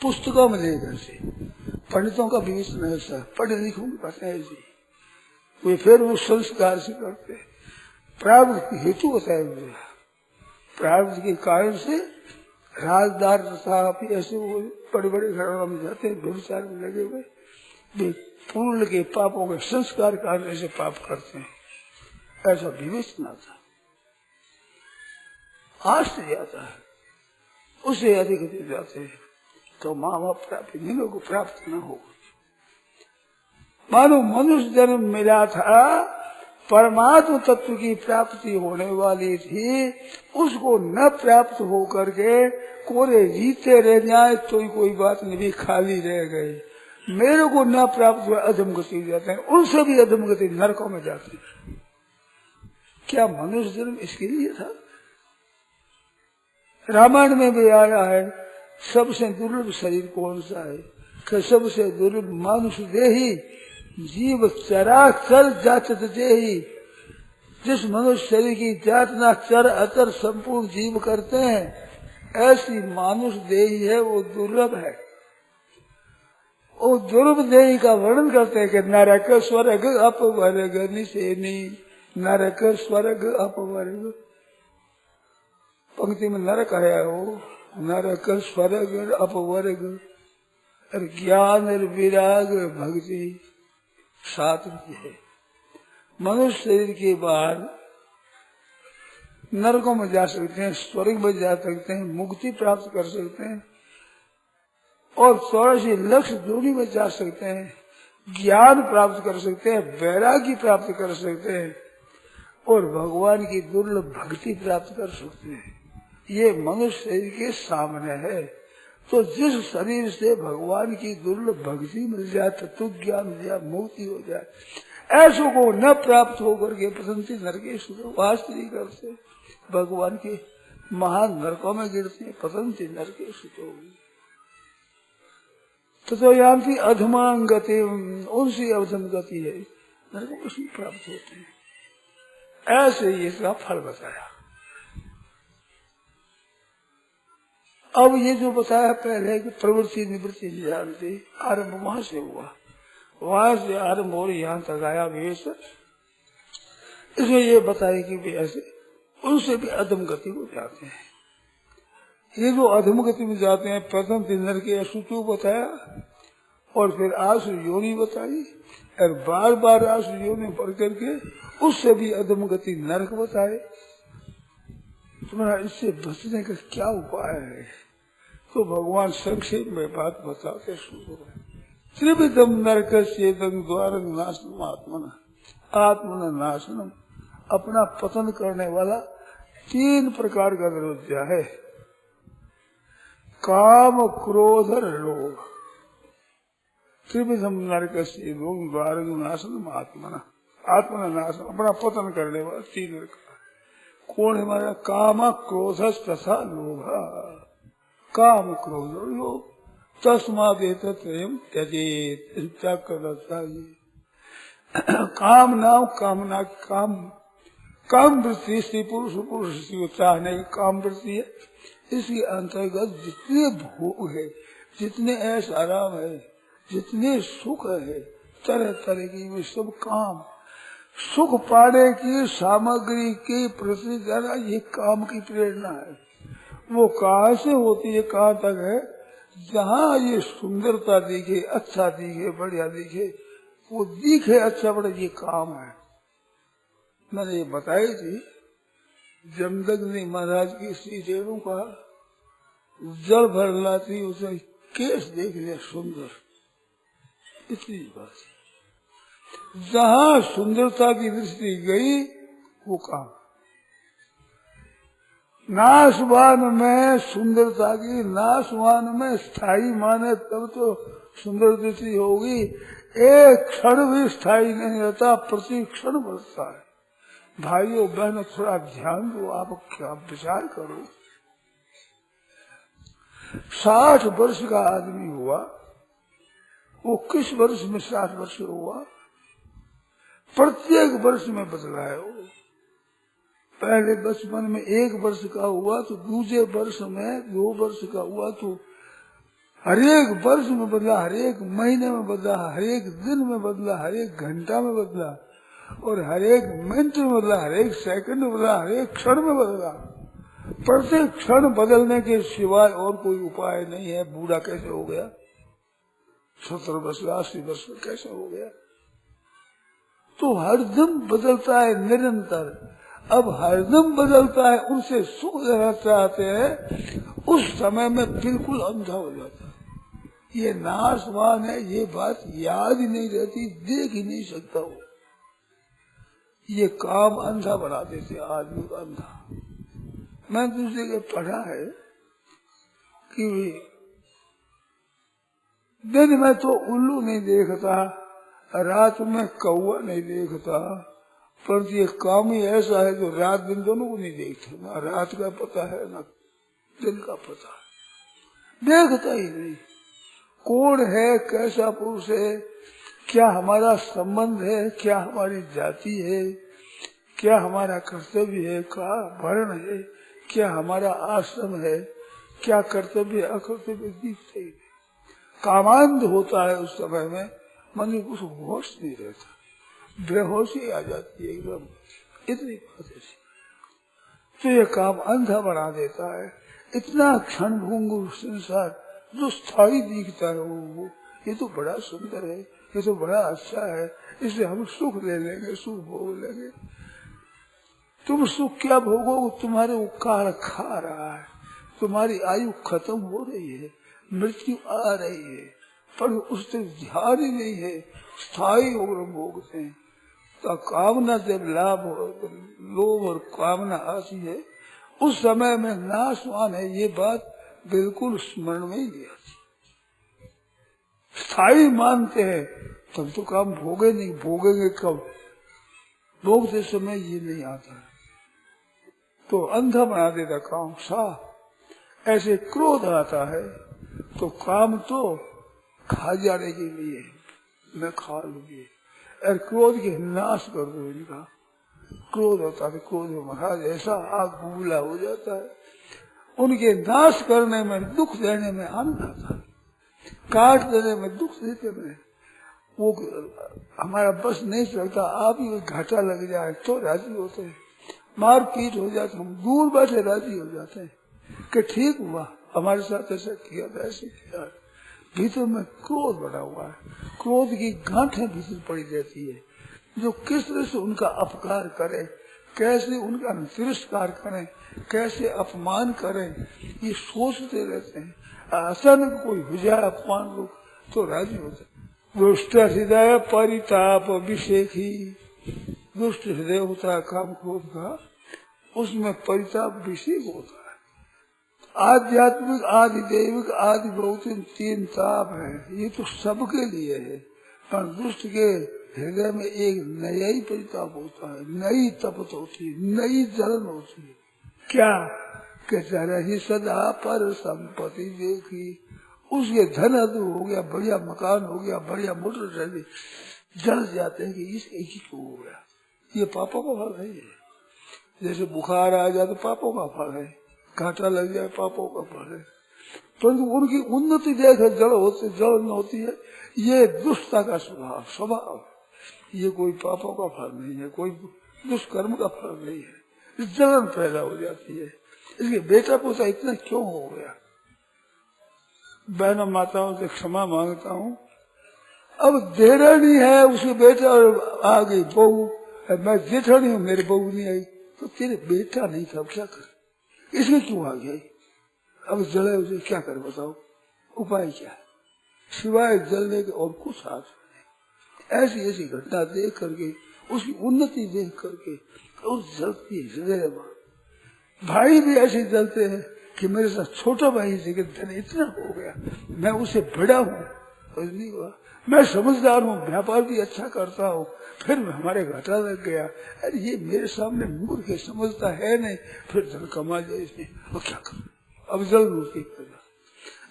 पुस्तकों में लेकर से पंडितों का भी ऐसा, पढ़े लिखों की बातें ऐसी, वे फिर वो संस्कार से करते। प्रारब्ध की हेतु बताया मुझे, प्रारब्ध के कारण से राजदार तथा ऐसे वो बड़े बड़े घरों में जाते हैं, व्यभिचार में लगे हुए, वे पूर्ण के पापों के संस्कार कारण से पाप करते हैं, ऐसा विवेचना था। आश्चर्य आता है, उससे अधिक जाते हैं तो माँ बाप प्राप्ति निम्न को प्राप्त न हो। मानो मनुष्य जन्म मिला था, परमात्म तत्व की प्राप्ति होने वाली थी, उसको न प्राप्त हो करके कोरे जीते रह जाए तो कोई बात नहीं, खाली रह गए। मेरे को न प्राप्त हुआ अधम गति जाते हैं, उनसे भी अधम गति नरकों में जाते हैं। क्या मनुष्य जन्म इसके लिए था? रामायण में भी आया है, सबसे दुर्लभ शरीर कौन सा है? कि सबसे दुर्लभ मानुष देही, जीव चराचर जाचत जेही, जिस मनुष्य शरीर की यातना चर अचर संपूर्ण जीव करते हैं, ऐसी मानुष देही है वो दुर्लभ है। वो दुर्लभ देही का वर्णन करते हैं कि नरक स्वर्ग अपवर्ग निशेनी, नरक स्वर्ग अपवर्ग। पंक्ति में नरक है वो, नरक स्वर्ग अपवर्ग, ज्ञान विराग भक्ति सात है। मनुष्य शरीर के बाहर नरकों में जा सकते हैं, स्वर्ग में जा सकते हैं, मुक्ति प्राप्त कर सकते हैं और 84 लक्ष योनि में जा सकते हैं, ज्ञान प्राप्त कर सकते हैं, वैराग्य प्राप्त कर सकते हैं और भगवान की दुर्लभ भक्ति प्राप्त कर सकते हैं। ये मनुष्य शरीर के सामने है। तो जिस शरीर से भगवान की दुर्लभ भक्ति मिल जाए, तत्व ज्ञान मिल जाए, मुक्ति हो जाए, ऐसों को न प्राप्त होकर के पतंती नरकेश वास्तरी करते, भगवान के महान नरकों में गिरते हैं, पतंती नरकेश। तो यान्ति अधमां गति, उनसी अधम गति है, नरकों में प्राप्त होते हैं। ऐसे ही इसका फल बताया। अब ये जो बताया पहले कि प्रवृत्ति निवृत्ति जानते, आरंभ वहां से हुआ, वहां से आरंभ और यहाँ तक आया वेश। इसमें ये बताया कि भी ऐसे उनसे भी अधम गति को जाते हैं। ये जो अधम गति में जाते हैं, प्रथम दिन के असुचो बताया और फिर आसु योनि बताई और बार बार आसु योनि पढ़ करके उससे भी अधम गति नरक बताए। तुम्हारा इससे बचने का क्या उपाय है? तो भगवान संक्षेप में बात बताते सुनो। त्रिविधम नरक चेतन द्वार नाशनम आत्मन नाशनम, अपना पतन करने वाला 3 प्रकार का दरवाजा है। काम क्रोध लोभ। त्रिविधम नरक चेतन द्वार नाशनम आत्मन नाशनम, अपना पतन करने वाला 3 नरक। कौन है हमारा? काम क्रोध तथा लोभ। काम क्रोध और लोभ, तस्मात् त्यजेत, त्याग करना चाहिए। काम नाम कामना, काम वृत्ति स्त्री पुरुष को चाहने की काम वृत्ति है। इसके अंतर्गत जितने भोग है, जितने ऐश आराम है, जितने सुख है, तरह तरह की वे सब काम, सुख पाने की सामग्री के प्रति जरा ये काम की प्रेरणा है। वो कहाँ से होती है, कहाँ तक है? जहाँ ये सुंदरता दिखे, अच्छा दिखे, बढ़िया दिखे, वो दिखे अच्छा बड़ा, ये काम है। मैंने ये बताई थी, जमदग्नि महाराज की श्री रेणु का जल भर लाती, उसे केस देख लिया सुंदर, इतनी बात। जहाँ सुंदरता की दृष्टि गई वो काम। नाशवान में सुंदरता की, नाशवान में स्थायी माने तब तो सुंदर दृष्टि होगी। एक क्षण भी स्थायी नहीं रहता, प्रति क्षण बढ़ता है। भाइयों बहनों थोड़ा ध्यान दो, आप क्या विचार करो। 60 वर्ष का आदमी हुआ, वो किस वर्ष में 60 वर्ष हुआ? प्रत्येक वर्ष में बदला है वो। पहले बचपन में 1 वर्ष का हुआ तो दूसरे वर्ष में 2 वर्ष का हुआ तो हर एक वर्ष में बदला, हर एक महीने में बदला, हर एक दिन में बदला, हर एक घंटा में बदला और हर एक मिनट में बदला, हर एक सेकंड में बदला, हर एक क्षण में बदला। प्रत्येक क्षण बदलने के सिवाय और कोई उपाय नहीं है। बूढ़ा कैसे हो गया? 70 वर्ष 80 वर्ष कैसे हो गया? तो हरदम बदलता है निरंतर। अब हरदम बदलता है, उनसे सुख लेना चाहते हैं, उस समय में बिल्कुल अंधा हो जाता है। ये नाशवान है, ये बात याद ही नहीं रहती, देख ही नहीं सकता वो। ये काम अंधा बना देते आदमी को, अंधा। मैं दूसरे के पढ़ा है कि दिन में तो उल्लू नहीं देखता, रात में कौवा नहीं देखता, परंतु ये काम ही ऐसा है जो रात दिन दोनों को नहीं देखता। ना रात का पता है ना दिन का पता है, देखता ही नहीं। कौन है, कैसा पुरुष है, क्या हमारा संबंध है, क्या हमारी जाति है, क्या हमारा कर्तव्य है, क्या वर्ण है, क्या हमारा आश्रम है, क्या कर्तव्य अकर्तव्य दिखते ही। कामांध होता है उस समय में, मन में कुछ होश नहीं रहता, बेहोशी आ जाती है एकदम, इतनी बात ऐसी। तो ये काम अंधा बना देता है। इतना क्षण भंगुर संसार जो स्थायी दिखता है वो ये तो बड़ा सुंदर है, ये तो बड़ा अच्छा है, इससे हम सुख ले लेंगे, सुख भोग लेंगे। तुम सुख क्या भोगोगे, तुम्हारे वो काल खा रहा है, तुम्हारी आयु खत्म हो रही है, मृत्यु आ रही है, पर उससे ध्यान ही नहीं है, स्थायी होकर भोगते हैं। तो कामना जब लोभ और कामना आती है उस समय में नाशवान है, ये बात बिल्कुल स्मरण में ही नहीं आती। स्थायी मानते हैं तब तो काम भोगे नहीं, भोगेंगे कब, भोगते समय ये नहीं आता है, तो अंधा बना देता काम सा। ऐसे क्रोध आता है तो काम तो खा जाने के लिए, मैं खा लूंगी, और क्रोध के नाश कर दो इनका। क्रोध होता है, क्रोध में महाराज ऐसा आग बबूला हो जाता है, उनके नाश करने में, दुख देने में आनंद आता है, काट देने में, दुख देने में वो हमारा बस नहीं चलता। आप ही घाटा लग जाए तो राजी होते हैं, मार पीट हो जाते, हम दूर बैठे राजी हो जाते हैं कि ठीक हुआ, हमारे साथ ऐसा किया था, ऐसे किया। भीतर में क्रोध बना हुआ है, क्रोध की गांठें भीतर पड़ी रहती है, जो किस तरह से उनका अपकार करे, कैसे उनका तिरस्कार करें, कैसे अपमान करें, ये सोचते रहते हैं। अचानक कोई हो जाए अपमान लोग तो राजी होते। दुष्ट हृदय परिताप विषेखी, दुष्ट हृदय होता है काम क्रोध का, उसमें परिताप विषेक होता है। आध्यात्मिक, आदि दैविक, आदि भौतिक तीन ताप है, ये तो सबके लिए है, पर दुष्ट के हृदय में एक नया ही परिताप होता है, नई तपत होती है, नई जलन होती है। क्या कि सदा पर संपत्ति देखी, उसके धन हो गया, बढ़िया मकान हो गया, बढ़िया मोटर जल जाते हैं कि इस एक ही को हो गया। ये पापों का फल है। जैसे बुखार आ जाए तो पापों का फल है, घाटा लग जाए पापों का फल है, परंतु उनकी उन्नति देख जलन होती है, ये दुष्टता का स्वभाव, ये कोई पापों का फल नहीं है, कोई दुष्कर्म का फल नहीं है, जलन पैदा हो जाती है। इसलिए बेटा पोता इतना क्यों हो गया। बहनों माताओं से क्षमा मांगता हूँ, अब देरानी है उसके बेटा आ गई बहू, मैं जेठानी हूँ मेरी बहू नहीं आई, तो तेरे बेटा नहीं था, क्या कर, इसमें क्यों आ गया। अब जले उसे क्या कर बताओ, उपाय क्या है, सिवाय जलने के और कुछ हाथ नहीं। ऐसी ऐसी घटना देख करके, उसकी उन्नति देख करके उस जलती हृदय में। भाई भी ऐसे जलते हैं कि मेरे साथ छोटा भाई से धन इतना हो गया, मैं उसे बड़ा हूँ, नहीं हुआ, मैं समझदार हूँ, व्यापार भी अच्छा करता हूँ, फिर हमारे घाटा लग गया, अरे ये मेरे सामने मूर्ख है, समझता है नहीं, फिर धन कमा जाए इसने, वो क्या कर। अब जल रूपी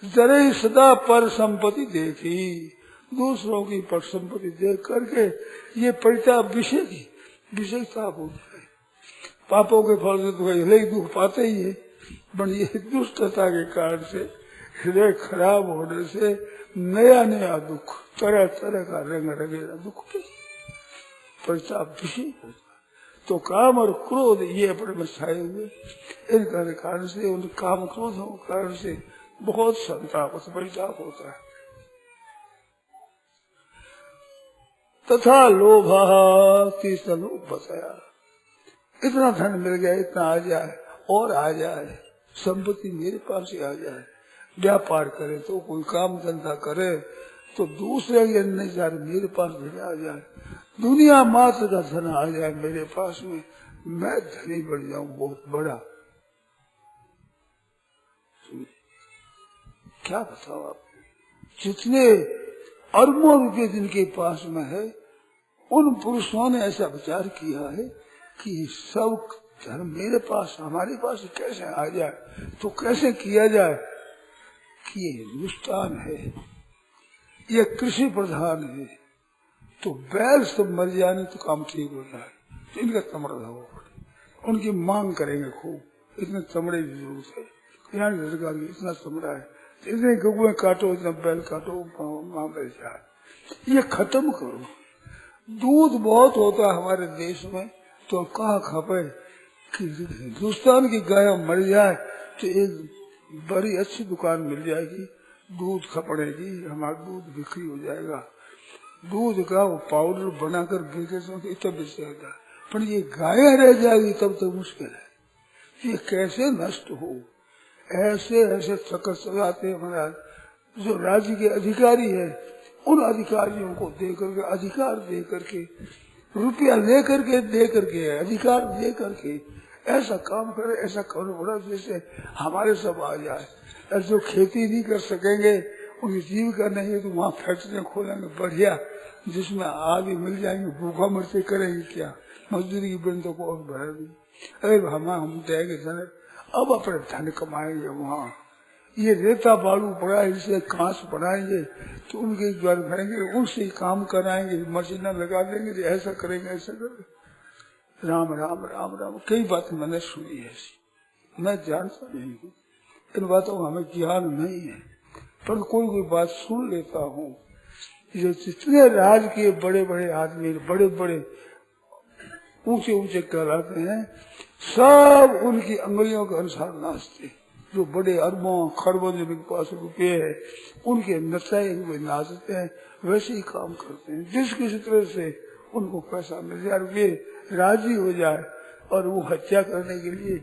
जरे सदा पर संपत्ति देखी, दूसरों की पर संपत्ति देख करके ये परिताप विषय की विषयता होता है। पापों के फल से तो हृदय दुख पाते ही है, पर ये दुष्टता के कारण से, हृदय खराब होने से नया नया दुख, तरह तरह का रंग रंगेरा दुख परिताप विषय होता है। तो काम और क्रोध ये अपने में छाए हुए, इनका कारण से, उन काम क्रोधों के कारण से बहुत संताप परिताप होता है। तथा लोभा, तीसरा लोभ बताया, इतना धन मिल गया, इतना आ जाए और आ जाए, संपत्ति मेरे पास ही आ जाए, व्यापार करे तो, कोई काम धंधा करे तो दूसरे के नहीं जा रहे, मेरे पास धन आ जाए, दुनिया मात्र का धन आ जाए मेरे पास में, मैं धनी बन जाऊं बहुत बड़ा। क्या बताओ आप, जितने अरबों रुपये जिनके पास में है, उन पुरुषों ने ऐसा विचार किया है कि सब धर्म मेरे पास, हमारे पास कैसे आ जाए, तो कैसे किया जाए कि ये हिंदुस्तान है, ये कृषि प्रधान है, तो बैल सब मर जाने तो काम ठीक हो जाए, तो इनका चमड़ा लगाओ, उनकी मांग करेंगे खूब, इतने चमड़े की जरूरत है, यहाँ सरकार की इतना चमड़ा है, इतने गौएं काटो, इतना बैल काटो, मामले जाए, ये खत्म करो। दूध बहुत होता है हमारे देश में, तो कहाँ खपे कि हिंदुस्तान की गाय मर जाए तो एक बड़ी अच्छी दुकान मिल जाएगी, दूध खपड़ेगी, हमारा दूध बिक्री हो जाएगा। दूध का वो पाउडर बनाकर बेचे तो इतना बेच जाएगा, पर ये गाय रह जाएगी तब तो मुश्किल है। ये कैसे नष्ट हो? ऐसे ऐसे चक्कर चलाते हैं महाराज। जो राज्य के अधिकारी है, उन अधिकारियों को दे करके, अधिकार दे करके, रुपया ले करके, दे करके, अधिकार दे करके ऐसा काम करे, ऐसा करो बड़ा जैसे हमारे सब आ जाए। जो खेती नहीं कर सकेंगे, उनकी जीविका नहीं है, तो वहाँ फैक्ट्रियाँ खोलेंगे बढ़िया, जिसमें आगे मिल जाएंगे, भूखा मरते करेंगे क्या, मजदूरी की बिंदु को और बढ़ेगी। अरे हम देंगे जन, अब अपने धन कमाएंगे वहाँ। ये रेता बालू पड़ा है, इसे कांच बनाएंगे तो उनके द्वार भरेंगे, उनसे काम कराएंगे, मशीन लगा देंगे, ऐसा करेंगे, ऐसा करेंगे। राम राम राम राम, कई बातें मैंने सुनी है, मैं जानता नहीं हूँ, इन बातों का हमें ज्ञान नहीं है, पर कोई बात सुन लेता हूँ। ये जितने राज के बड़े बड़े आदमी, बड़े बड़े ऊंचे ऊंचे कहलाते हैं, सब उनकी अंगुलियों के अनुसार नाचते। जो बड़े अरबों खरबों जिनके पास रुपये है, उनके नचाए हुए नाचते हैं, वैसे ही काम करते हैं। जिस किसी तरह से उनको पैसा मिल जाए, रुपये राजी हो जाए, और वो हत्या करने के लिए,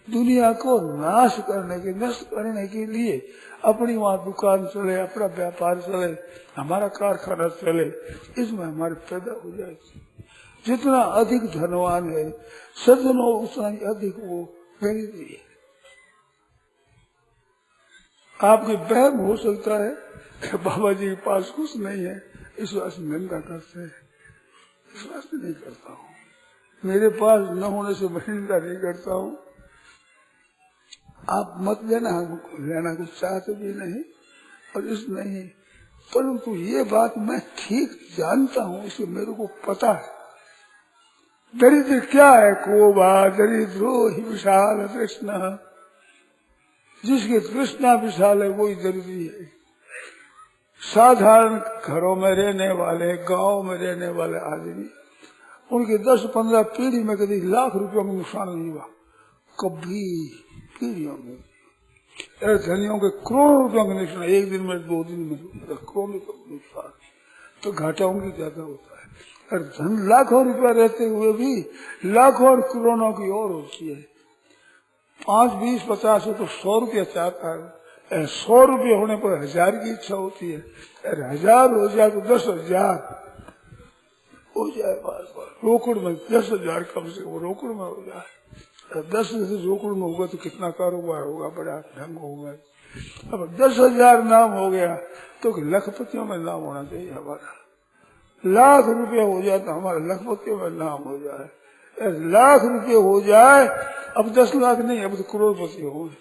दुनिया को नाश करने के, नष्ट करने के लिए अपनी वहाँ दुकान चले, अपना व्यापार चले, हमारा कारखाना चले, इसमें हमारे पैदा हो जाए। जितना अधिक धनवान है सज्जनों, उतना ही अधिक वो गरीबी है। आपके वहम हो सकता है कि बाबा जी के पास कुछ नहीं है, इस वास्ते निंदा करते हैं, इस वास्ते नहीं करता हूँ। मेरे पास न होने से मैं निंदा नहीं करता हूँ। आप मत लेना, हमको लेना कुछ चाहते भी नहीं और इस नहीं, परंतु ये बात मैं ठीक जानता हूँ, इसे मेरे को पता है। दरिद्र क्या है? कोबा दरिद्रो ही विशाल कृष्ण, जिसके तृष्णा विशाल है वही दरिद्री है। साधारण घरों में रहने वाले, गांव में रहने वाले आदमी, उनके 10-15 पीढ़ी में कभी लाख रुपयों का नुकसान नहीं हुआ, कभी पीढ़ियों में। धनियों के करोड़ों रुपयों का नुकसान एक दिन में, 2 दिन में, करोड़ों का नुकसान, तो घाटा उनकी ज्यादा होता है। और धन लाखों रुपया रहते हुए भी लाखों और करोड़ों की और होती है। 5, 20, 50 तो 100 रुपया चाहता है, 100 रुपये होने पर 1000 की इच्छा होती है, और 1000 हो जाए तो 10,000 हो जाए। बार रोकड़ में 10,000 कम से वो रोकड़ में हो जाए। 10 से रोकड़ में होगा तो कितना कारोबार होगा, बड़ा ढंग होगा। अब 10,000 नाम हो गया तो लखपतियों में नाम होना चाहिए हमारा। लाख रुपये हो जाए तो हमारा लखपतियों में नाम हो जाए। लाख रुपये हो जाए, अब 10 लाख नहीं, अब तो करोड़पति हो गए।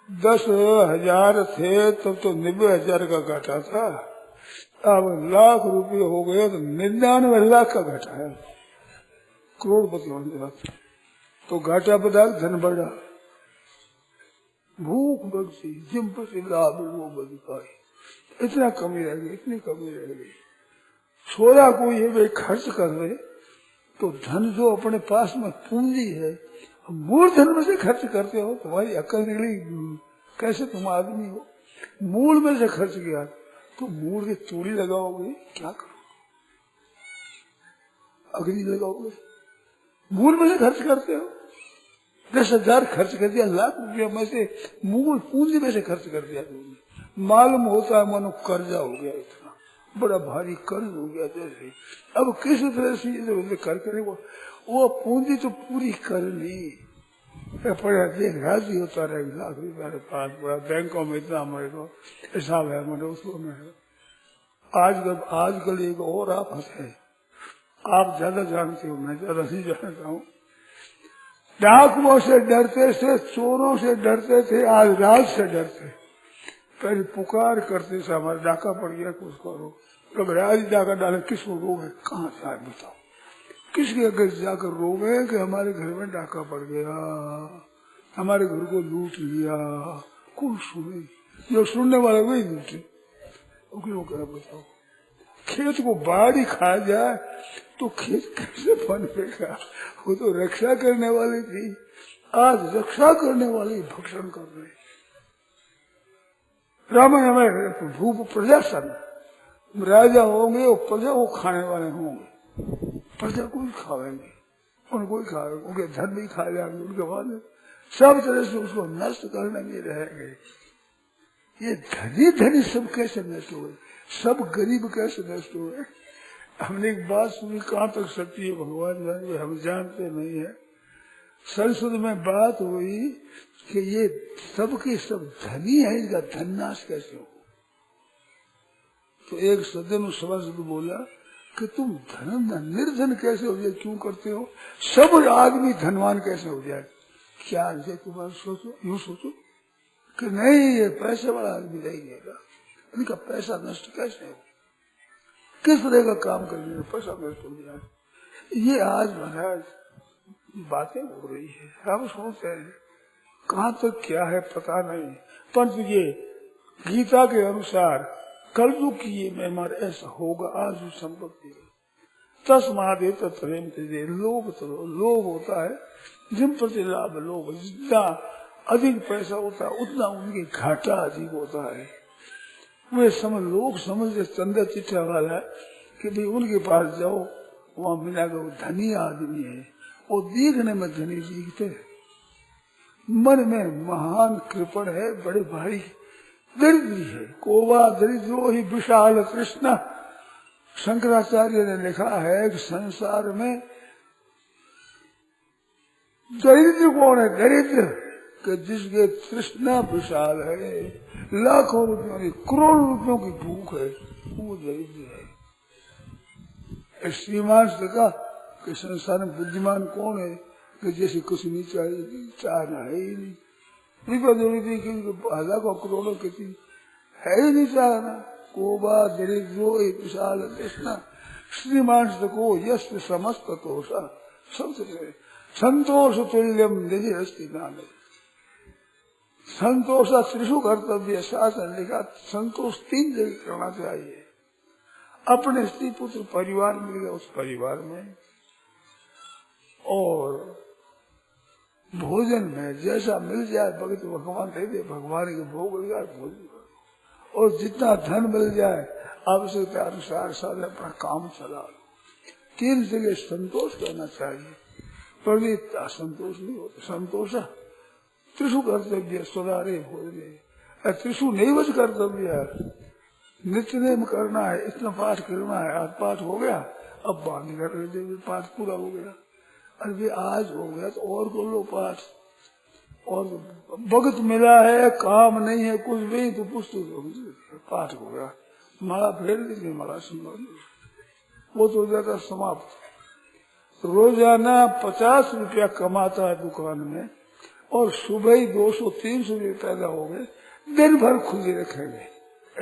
10,000 थे तब तो 90,000 का घाटा था, अब लाख रुपये हो गए तो 99 लाख का घाटा है। करोड़पति होने जाते तो घाटा बढ़ा, धन बढ़ा, भूख बढ़ती, जिम पर लाभ वो बढ़ी, इतना कमी रह गई, इतनी कमी रह गई। छोरा को ये वे खर्च कर रहे तो धन जो अपने पास में पूंजी है, मूल धन में से खर्च करते हो, तुम्हारी अकल निकली, कैसे तुम आदमी हो? मूल में से खर्च किया तो मूल की तूड़ी लगाओगे, क्या करोगे? अग्नि लगाओगे? मूल में से खर्च करते हो। 10,000 खर्च कर दिया, लाख रुपया में से मूल पूंजी में से खर्च कर दिया तुमने। मालूम होता है मानो कर्जा हो गया, इतना बड़ा भारी कर्ज हो गया। जैसे अब किस तरह से कर करेगा, वो पूंजी तो पूरी करनी पड़े, राजी होता रहेगा। लाख रुपया पास पड़ा, बैंकों में इतना मेरे को हिसाब है, मैंने उसको में आजकल एक और आफत है, आप ज्यादा जानते हो, मैं ज्यादा नहीं जानता हूँ। डाकुओं से डरते थे, चोरों से डरते थे, आज राज से डरते। पहले पुकार करते थे, हमारा डाका पड़ गया, कुछ करो। अब राज डाका डाले, किसको रोगे, कहाँ से आए बताओ, किसके अगर जाकर रोवे कि हमारे घर में डाका पड़ गया, हमारे घर को लूट लिया, कौन सुने? जो सुनने वाले वही लूटे। वो क्या बताओ, खेत को बाढ़ ही खा जाए तो खेत कैसे बनेगा? वो तो रक्षा करने वाली थी, आज रक्षा करने वाली भक्षण कर रहे। रामायण में भूप प्रजासन, राजा होंगे और प्रजा को खाने वाले होंगे, प्रजा को ही खाएंगे, उनको ही खाएंगे, उनके धन भी खा जाएंगे, उनके बाद सब तरह से उसको नष्ट करने में रहेंगे। ये धनी धनी सब कैसे नष्ट हुए, सब गरीब कैसे नष्ट हुए? हमने एक बात सुनी, कहाँ तक सत्य है भगवान जाने, हम जानते नहीं है। संसद में बात हुई कि ये सबके सब धनी है, इनका धननाश कैसे हो? तो एक सज्जन सभासद बोला कि तुम धन निर्धन कैसे हो जाए, क्यों करते हो? सब आदमी धनवान कैसे हो जाए? क्या तुम्हारा सोचो, यूं सोचो कि नहीं ये पैसे वाला आदमी रहेगा, इनका पैसा नष्ट कैसे हो? किस तरह का काम करने पैसा नष्ट हो जाए? ये आज महाराज बातें हो रही है, हम सोचते हैं कहाँ तक क्या है पता नहीं, परंतु ये गीता के अनुसार कलयुग की ये मेहमान ऐसा होगा, आज भी संपत्ति तस्मादे तत्प्रेम तेजे लोभ, तो लोभ होता है जिन प्रति लाभ लोभ, जितना अधिक पैसा होता है उतना उनके घाटा अधिक होता है। वे समझ लोग समझते चंदा चिट्ठा वाला कि भाई उनके पास जाओ, वहां मिला वो धनी आदमी है, वो देखने में धनी दिखते, मन में महान कृपण है, बड़े भारी दरिद्री है। कोवा दरिद्रो ही विशाल कृष्ण, शंकराचार्य ने लिखा है कि संसार में दरिद्र कौन है? दरिद्र कि जिसके तृष्णा विशाल है, लाखों रुपयों की करोड़ों रुपयों की भूख है, वो दरिद्र है। श्रीमान से कहा कि संसार में बुद्धिमान कौन है कि जैसे कुछ नहीं चाहिए, चाहना है ही नहीं, लाखों करोड़ों किसी है ही नहीं चाहना। कोबा दरिद्रो विशाल कृष्ण श्रीमान को यश समस्त तोषा, सबसे संतोष तुल्यम निधि हस्ती नाम। संतोष त्रिशु कर्तव्य शासन लिखा, संतोष 3 जगह करना चाहिए। अपने स्त्री पुत्र परिवार मिल गया उस परिवार में, और भोजन में जैसा मिल जाए भगत भगवान दे दे, भगवान के भोग लगा भोजन, और जितना धन मिल जाए आवश्यकता अनुसार सारे अपना काम चला लो। 3 जगह संतोष करना चाहिए, पर असंतोष नहीं होता। संतोष त्रिशु कर्तव्य सुधारे भोजने, त्रिशु नहीं बच कर्तव्य, नित्य नेम करना है, इतना पाठ करना है, आज पाठ हो गया, अब बांध कर पाठ पूरा हो गया, अरे आज हो गया तो और कर लो पाठ, और भगत मिला है काम नहीं है कुछ भी तो पुस्तक पाठ हो गया, माला फेर देंगे, माला संभाल वो तो हो जाता समाप्त। रोजाना 50 रुपया कमाता है दुकान में, और सुबह ही 200-300 रुपये पैदा हो गए, दिन भर खुले रखेंगे।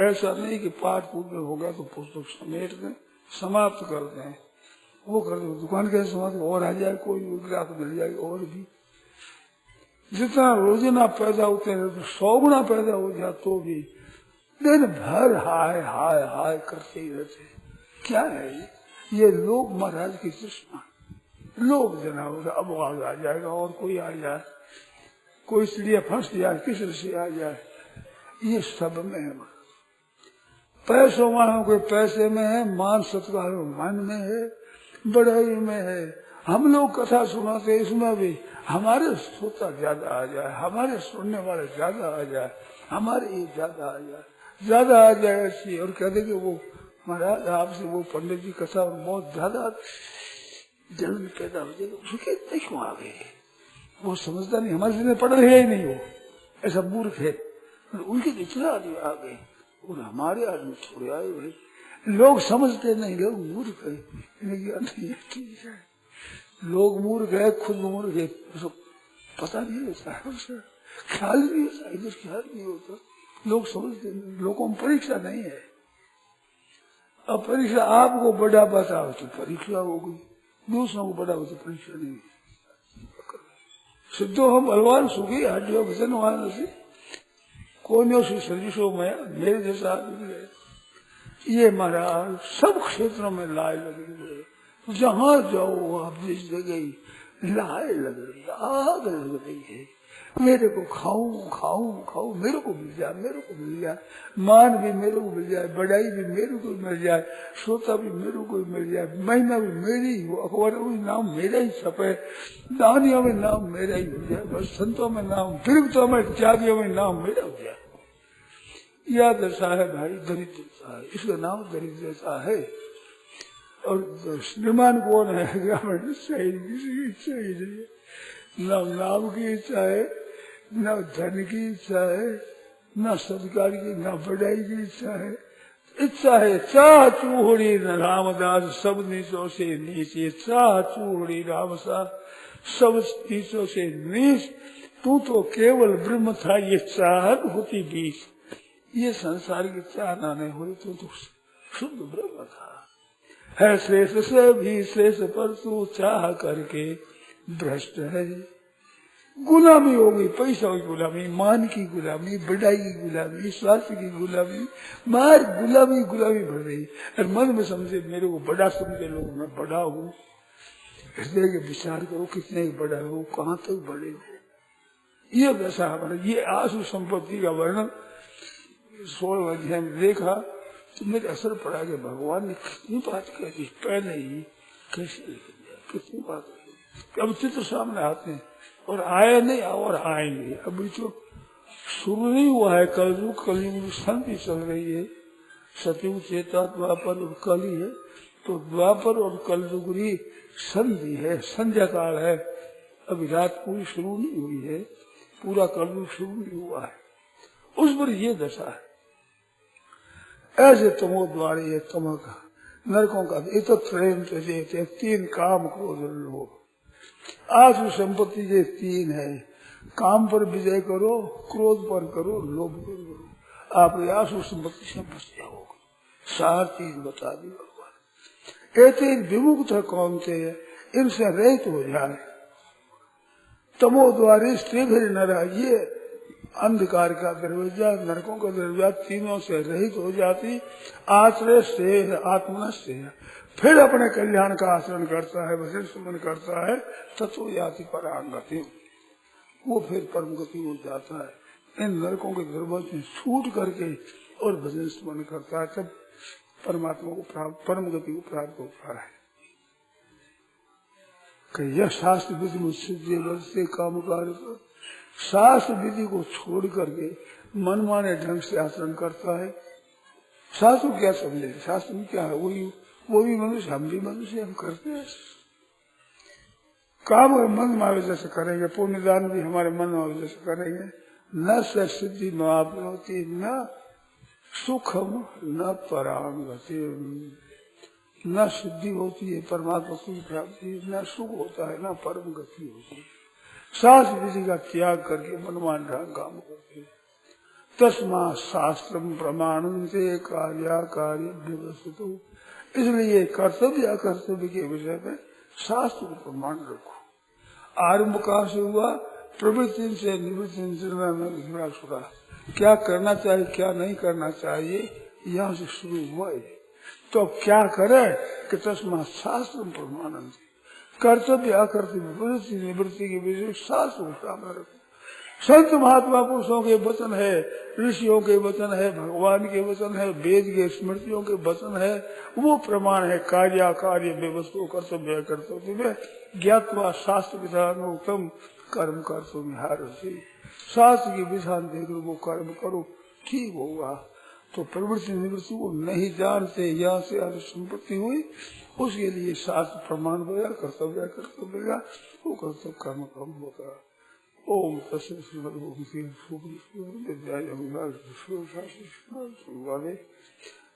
ऐसा नहीं कि पाठ पूर्ण हो गया तो पुस्तक समेट दें, समाप्त कर दें, वो कर दो दुकान के समाप्त, और आ जाए कोई ग्राहक मिल जाए। और भी जितना रोजाना पैदा होते हैं तो 100 गुना पैदा हो जाए तो भी दिन भर हाय हाय हाय करते ही रहते। क्या है ये लोग महाराज की तृष्णा, लोग जना होगा, अब आग आ जाएगा और कोई आ जाए, कोई चिड़िया फंस जाए, किसी से आ जाए, ये सब में है। पैसों वालों के पैसे में है, मान सत्कार मन में है, बढ़ाई में है। हम लोग कथा सुनाते इसमें भी हमारे श्रोता ज्यादा आ जाए, हमारे सुनने वाले ज्यादा आ जाए, हमारे ये ज्यादा आ जाए, ज्यादा आ जाए ऐसी, और कहते कि वो महाराज आपसे वो पंडित जी कथा और बहुत ज्यादा जन्म पैदा हो जाएगा, उसके इतने क्यों आ गए? वो समझता नहीं, हमारे जितने पढ़ रहे ही नहीं, वो ऐसा मूर्ख है, उनके इतना आदमी आ गए और हमारे आदमी थोड़े आए भाई। लोग समझते नहीं, लोग मूर्ख है, नहीं ठीक है, लोग मूर्ख है, खुद मूर्ख है, पता नहीं होता है, ख्याल नहीं होता, इधर ख्याल नहीं होता, लोग समझते नहीं। लोगों में परीक्षा नहीं है। अब परीक्षा आपको बड़ा बताओ तो परीक्षा हो गई, दूसरों को बड़ा होता परीक्षा नहीं। सिद्धो हम बलवान सुखी हड्डियों वजन वाला से कोनियों से सदृशो में मेरे जैसा आदमी ये महाराज सब क्षेत्रों में लाए लगे हुए, जहाँ जाओ वहाँ जिस जगह लाए लग रही, आग लग रही है। मेरे को खाऊं खाऊं खाऊं, मेरे को मिल जाए, मेरे को मिल जाए, मान भी मेरे को मिल जाए, बड़ाई भी मेरे को मिल जाए, श्रोता भी मेरे को मिल जाए, महिमा भी मेरी हो, अखबारों में नाम मेरा ही छपे, दानियों में नाम मेरा ही हो जाए, बस संतों में नाम, फिरतों में त्यागियों में नाम मेरा हो जाए। यह दशा है भाई, दरिद्रता है, इसका नाम दरिद्रता है। और श्रीमान कौन है? सही नहीं, न नाम की इच्छा है, न धन की इच्छा है, न सत्कार की, न बड़ाई की इच्छा है। इच्छा है चाह चूहड़ी न रामदास सब नीचों से नीचे, चाह चूहड़ी रामसा सब नीचों से नीच, तू तो केवल ब्रह्म था ये चाहत होती बीच, ये संसार की चाहना नहीं हुई, तू तो शुद्ध ब्रह्म था। है श्रेष्ठ से भी श्रेष्ठ पर तू चाह करके भ्रष्ट है। गुलामी हो गई, पैसा की गुलामी, मान की गुलामी, बढ़ाई की गुलामी, स्वास्थ्य की गुलामी, मार गुलामी गुलामी बढ़ रही। और मन में समझे मेरे को बड़ा समझे लोग, मैं बड़ा हूँ। हृदय के विचार करो कितने बड़ा हो, कहाँ तक बड़े हो। ये दशा हमारा, ये आसु संपत्ति का वर्णन 16 अध्याय में देखा तो मेरे असर पड़ा कि भगवान ने कितनी बात कह दी पहले ही, कैसे लिख दिया, कितनी बात कही। अब चित्र सामने आते हैं और आए नहीं और आएंगे। अभी तो शुरू नहीं हुआ है, कलयुग कलयुग शांति चल रही है, सतयुग चेता द्वापर और कली है, तो द्वापर और कलयुग की संधि है, संध्या काल है। अभी रात पूरी शुरू नहीं हुई है, पूरा कलयुग शुरू नहीं हुआ है, उस पर ये दशा है। ऐसे तमो द्वारे ये तमो का नरकों का ये तो त्रयम थे, 3 काम क्रोध लोभ। आसु संपत्ति ये 3 है, काम पर विजय करो, क्रोध पर करो, लोभ पर करो, आप आसु संपत्ति से बच जाओगे। 4 चीज बता दी भगवान। ऐसे विमुक्त कौन थे, इनसे रहित हो जाए। तमो द्वारे स्त्री नरा, ये अंधकार का दरवाजा, नरकों का दरवाजा, तीनों से रहित हो जाती। आश्रय से आत्मा से फिर अपने कल्याण का आचरण करता है, भजन सुमन करता है, तत्व याति पर आंगति, वो फिर परम गति हो जाता है। इन नरकों के दरवाजे छूट करके और भजन सुमन करता है, तब परमात्मा को प्राप्त, परम गति को प्राप्त होता है। यह शास्त्र विधि मुझसे से काम कार्य, शास्त्र विधि को छोड़ करके मनमाने ढंग से आचरण करता है। शास्त्र क्या समझे, शास्त्र में क्या है, वो भी मनुष्य, हम भी मनुष्य, हम करते हैं काम मन मावे जैसे करेंगे, पुण्य दान भी हमारे मन मावे जैसे करेंगे। न से सिद्धि होती, न सुखम न परांगति, न सिद्धि होती है परमात्मा की प्राप्ति, न सुख होता है, न परम गति होती है। शास्त्र विधि का त्याग करके मनमान ढंग काम करते हैं। तस्मा शास्त्र प्रमाण से कार्य व्यवस्थित हो, इसलिए कर्तव्य अकर्तव्य के विषय में शास्त्र को प्रमाण रखो। आरंभ कहाँ से हुआ, प्रवृत्ति से निवृत्ति, क्या करना चाहिए क्या नहीं करना चाहिए, यहाँ से शुरू हुआ है। तो क्या करे कि तस्मा शास्त्र प्रमाण, कर्तव्य अकर्तव्य प्रवृत्ति निवृत्ति के विषय शास्त्र को सामने रखो। संत महात्मा पुरुषों के वचन है, ऋषियों के वचन है, भगवान के वचन है, वेद के स्मृतियों के वचन है, वो प्रमाण है। कार्य व्यवस्था कर्तव्य कर्तव्य में ज्ञातवा शास्त्र विधान उत्तम कर्म कर्तव्य हार, शास्त्र के विधान देकर वो कर्म करो, ठीक होगा। तो प्रवृत्ति निवृत्ति को नहीं जानते, यहाँ से संपत्ति हुई, उसके लिए शास्त्र प्रमाण होगा, कर्तव्य कर्तव्य, वो कर्तव्य कर्म कर्म होगा। ओम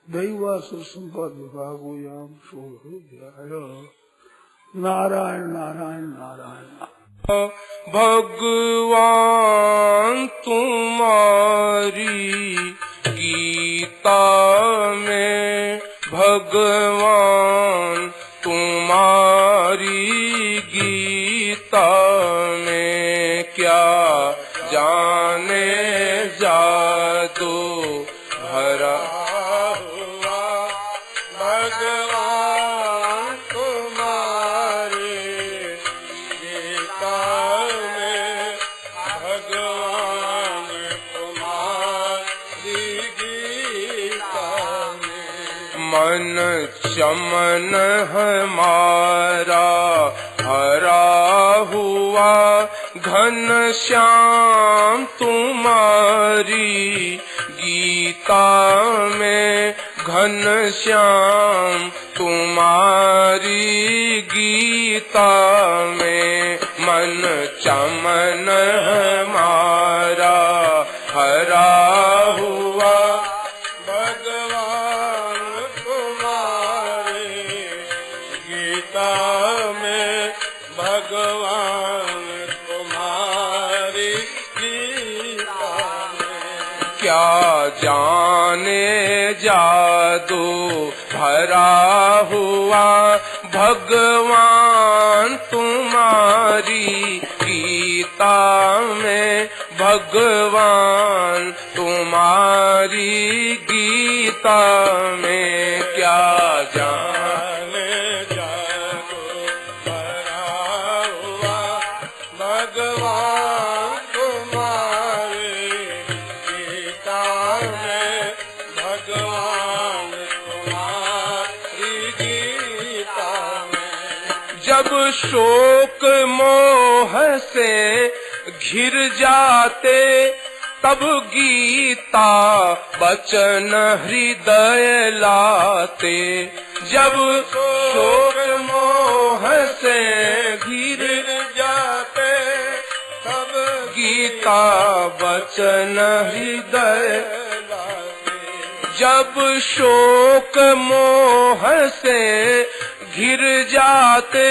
दैवासुर संपद विभागोयाम नारायण नारायण नारायण। भगवान तुम्हारी गीता में, भगवान तुम्हारी जादू भरा हुआ भगवान तुम्हारी गीता में, भगवान तुम्हारी गीता में। मन चमन हमारा हरा हुआ घन श्याम तुम्हारी गीता में, घन श्याम तुम्हारी गीता में। मन चमन हमारा हरा हुआ भगवान तुम्हारी गीता में, भगवान तुम्हारी गीता में। क्या जाने जादू भरा हुआ भगवान तुम्हारी गीता में, भगवान तुम्हारी गीता में। क्या जाने जादू भरा हुआ भगवान तुम्हारी गीता में, भगवान तुम्हारी गीता में। जब शोक मोह से घिर जाते तब गीता वचन हृदय लाते। जब शोक मोह से घिर जाते तब गीता वचन हृदय लाते। जब शोक मोह से घिर जाते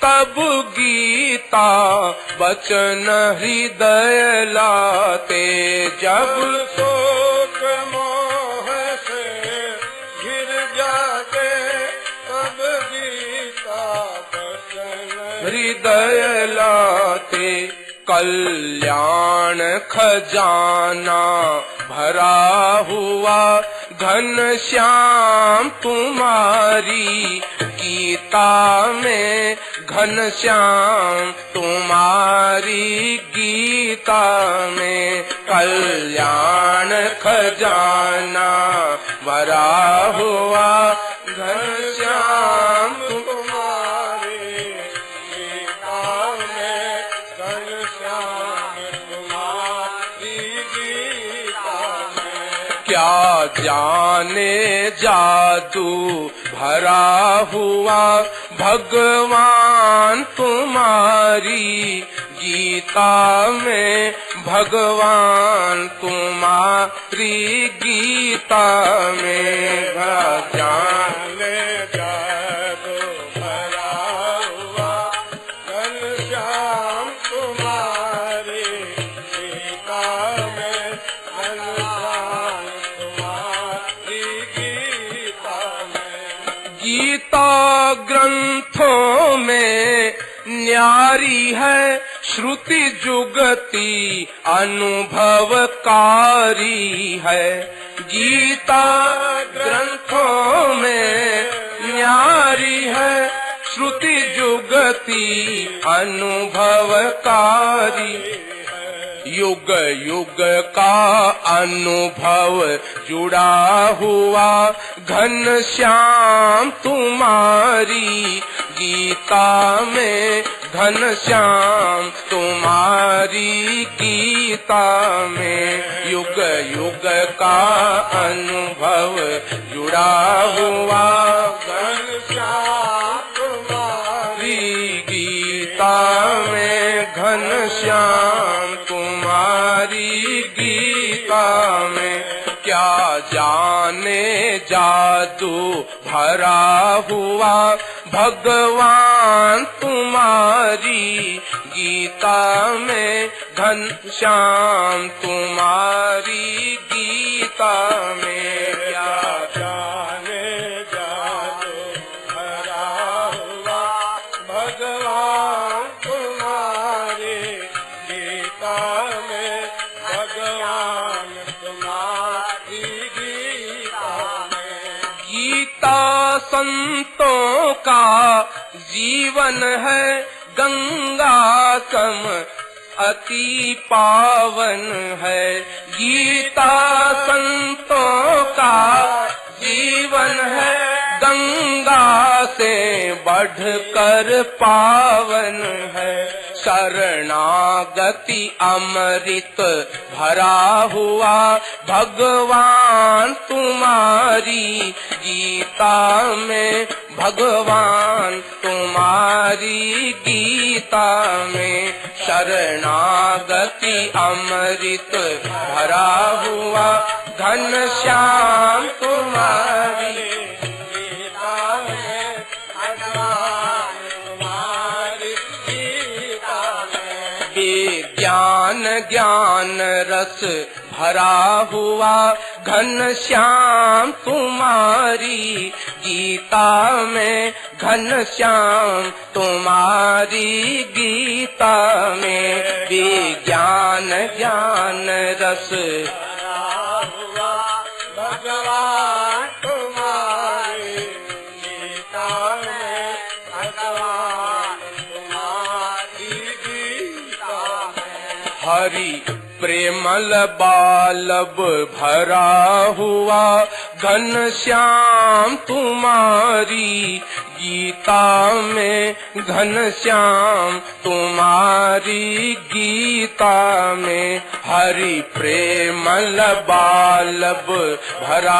तब गीता वचन हृदय लाते। जब शोक मोह से घिर जाते तब गीता वचन हृदय लाते। कल्याण खजाना भरा हुआ घन श्याम तुम्हारी गीता में, घन श्याम तुम्हारी गीता में। कल्याण खजाना भरा हुआ घन श्याम तुम्हारी गीता में, घन श्याम तुम्हारी गीता में। क्या जाने जादू भरा हुआ भगवान तुम्हारी गीता में, भगवान तुम्हारी गीता में। जाने जादू भरा हुआ घन श्याम तुम्हारी गीता में, घन श्याम तुम्हारी गीता में। गीता ग्रंथों में न्यारी है श्रुति जुगती अनुभवकारी है। गीता ग्रंथों में न्यारी है श्रुति जुगती अनुभवकारी। युग युग का अनुभव जुड़ा हुआ घन श्याम तुम्हारी गीता में, घन श्याम तुम्हारी गीता में। युग युग का अनुभव जुड़ा हुआ घन श्याम तुम्हारी गीता में, घन श्याम तुम्हारी गीता में। क्या जाने जादू भरा हुआ भगवान तुम्हारी गीता में, घन श्याम तुम्हारी गीता में। क्या जाने जादू भरा हुआ भगवान तुम्हारी गीता में, भगवान तुम्हारी गीता संतों का जीवन है, गंगा सम अति पावन है। गीता संतों का जीवन है, गंगा से बढ़कर पावन है। शरणागति अमृत भरा हुआ भगवान तुम्हारी गीता में, भगवान तुम्हारी गीता में। शरणागति अमृत भरा हुआ घनश्याम तुम्हारी गीता में, भगवान तुम्हारी गीता में। विज्ञान ज्ञान रस भरा हुआ घनश्याम तुम्हारी गीता में, घनश्याम तुम्हारी गीता में। विज्ञान ज्ञान रस भरा हुआ भगवान तुम्हारी गीता में, भगवान तुम्हारी गीता में। हरि प्रेमल बालब भरा हुआ घनश्याम तुम्हारी गीता में, घनश्याम तुम्हारी गीता में। हरि प्रेमल बालब भरा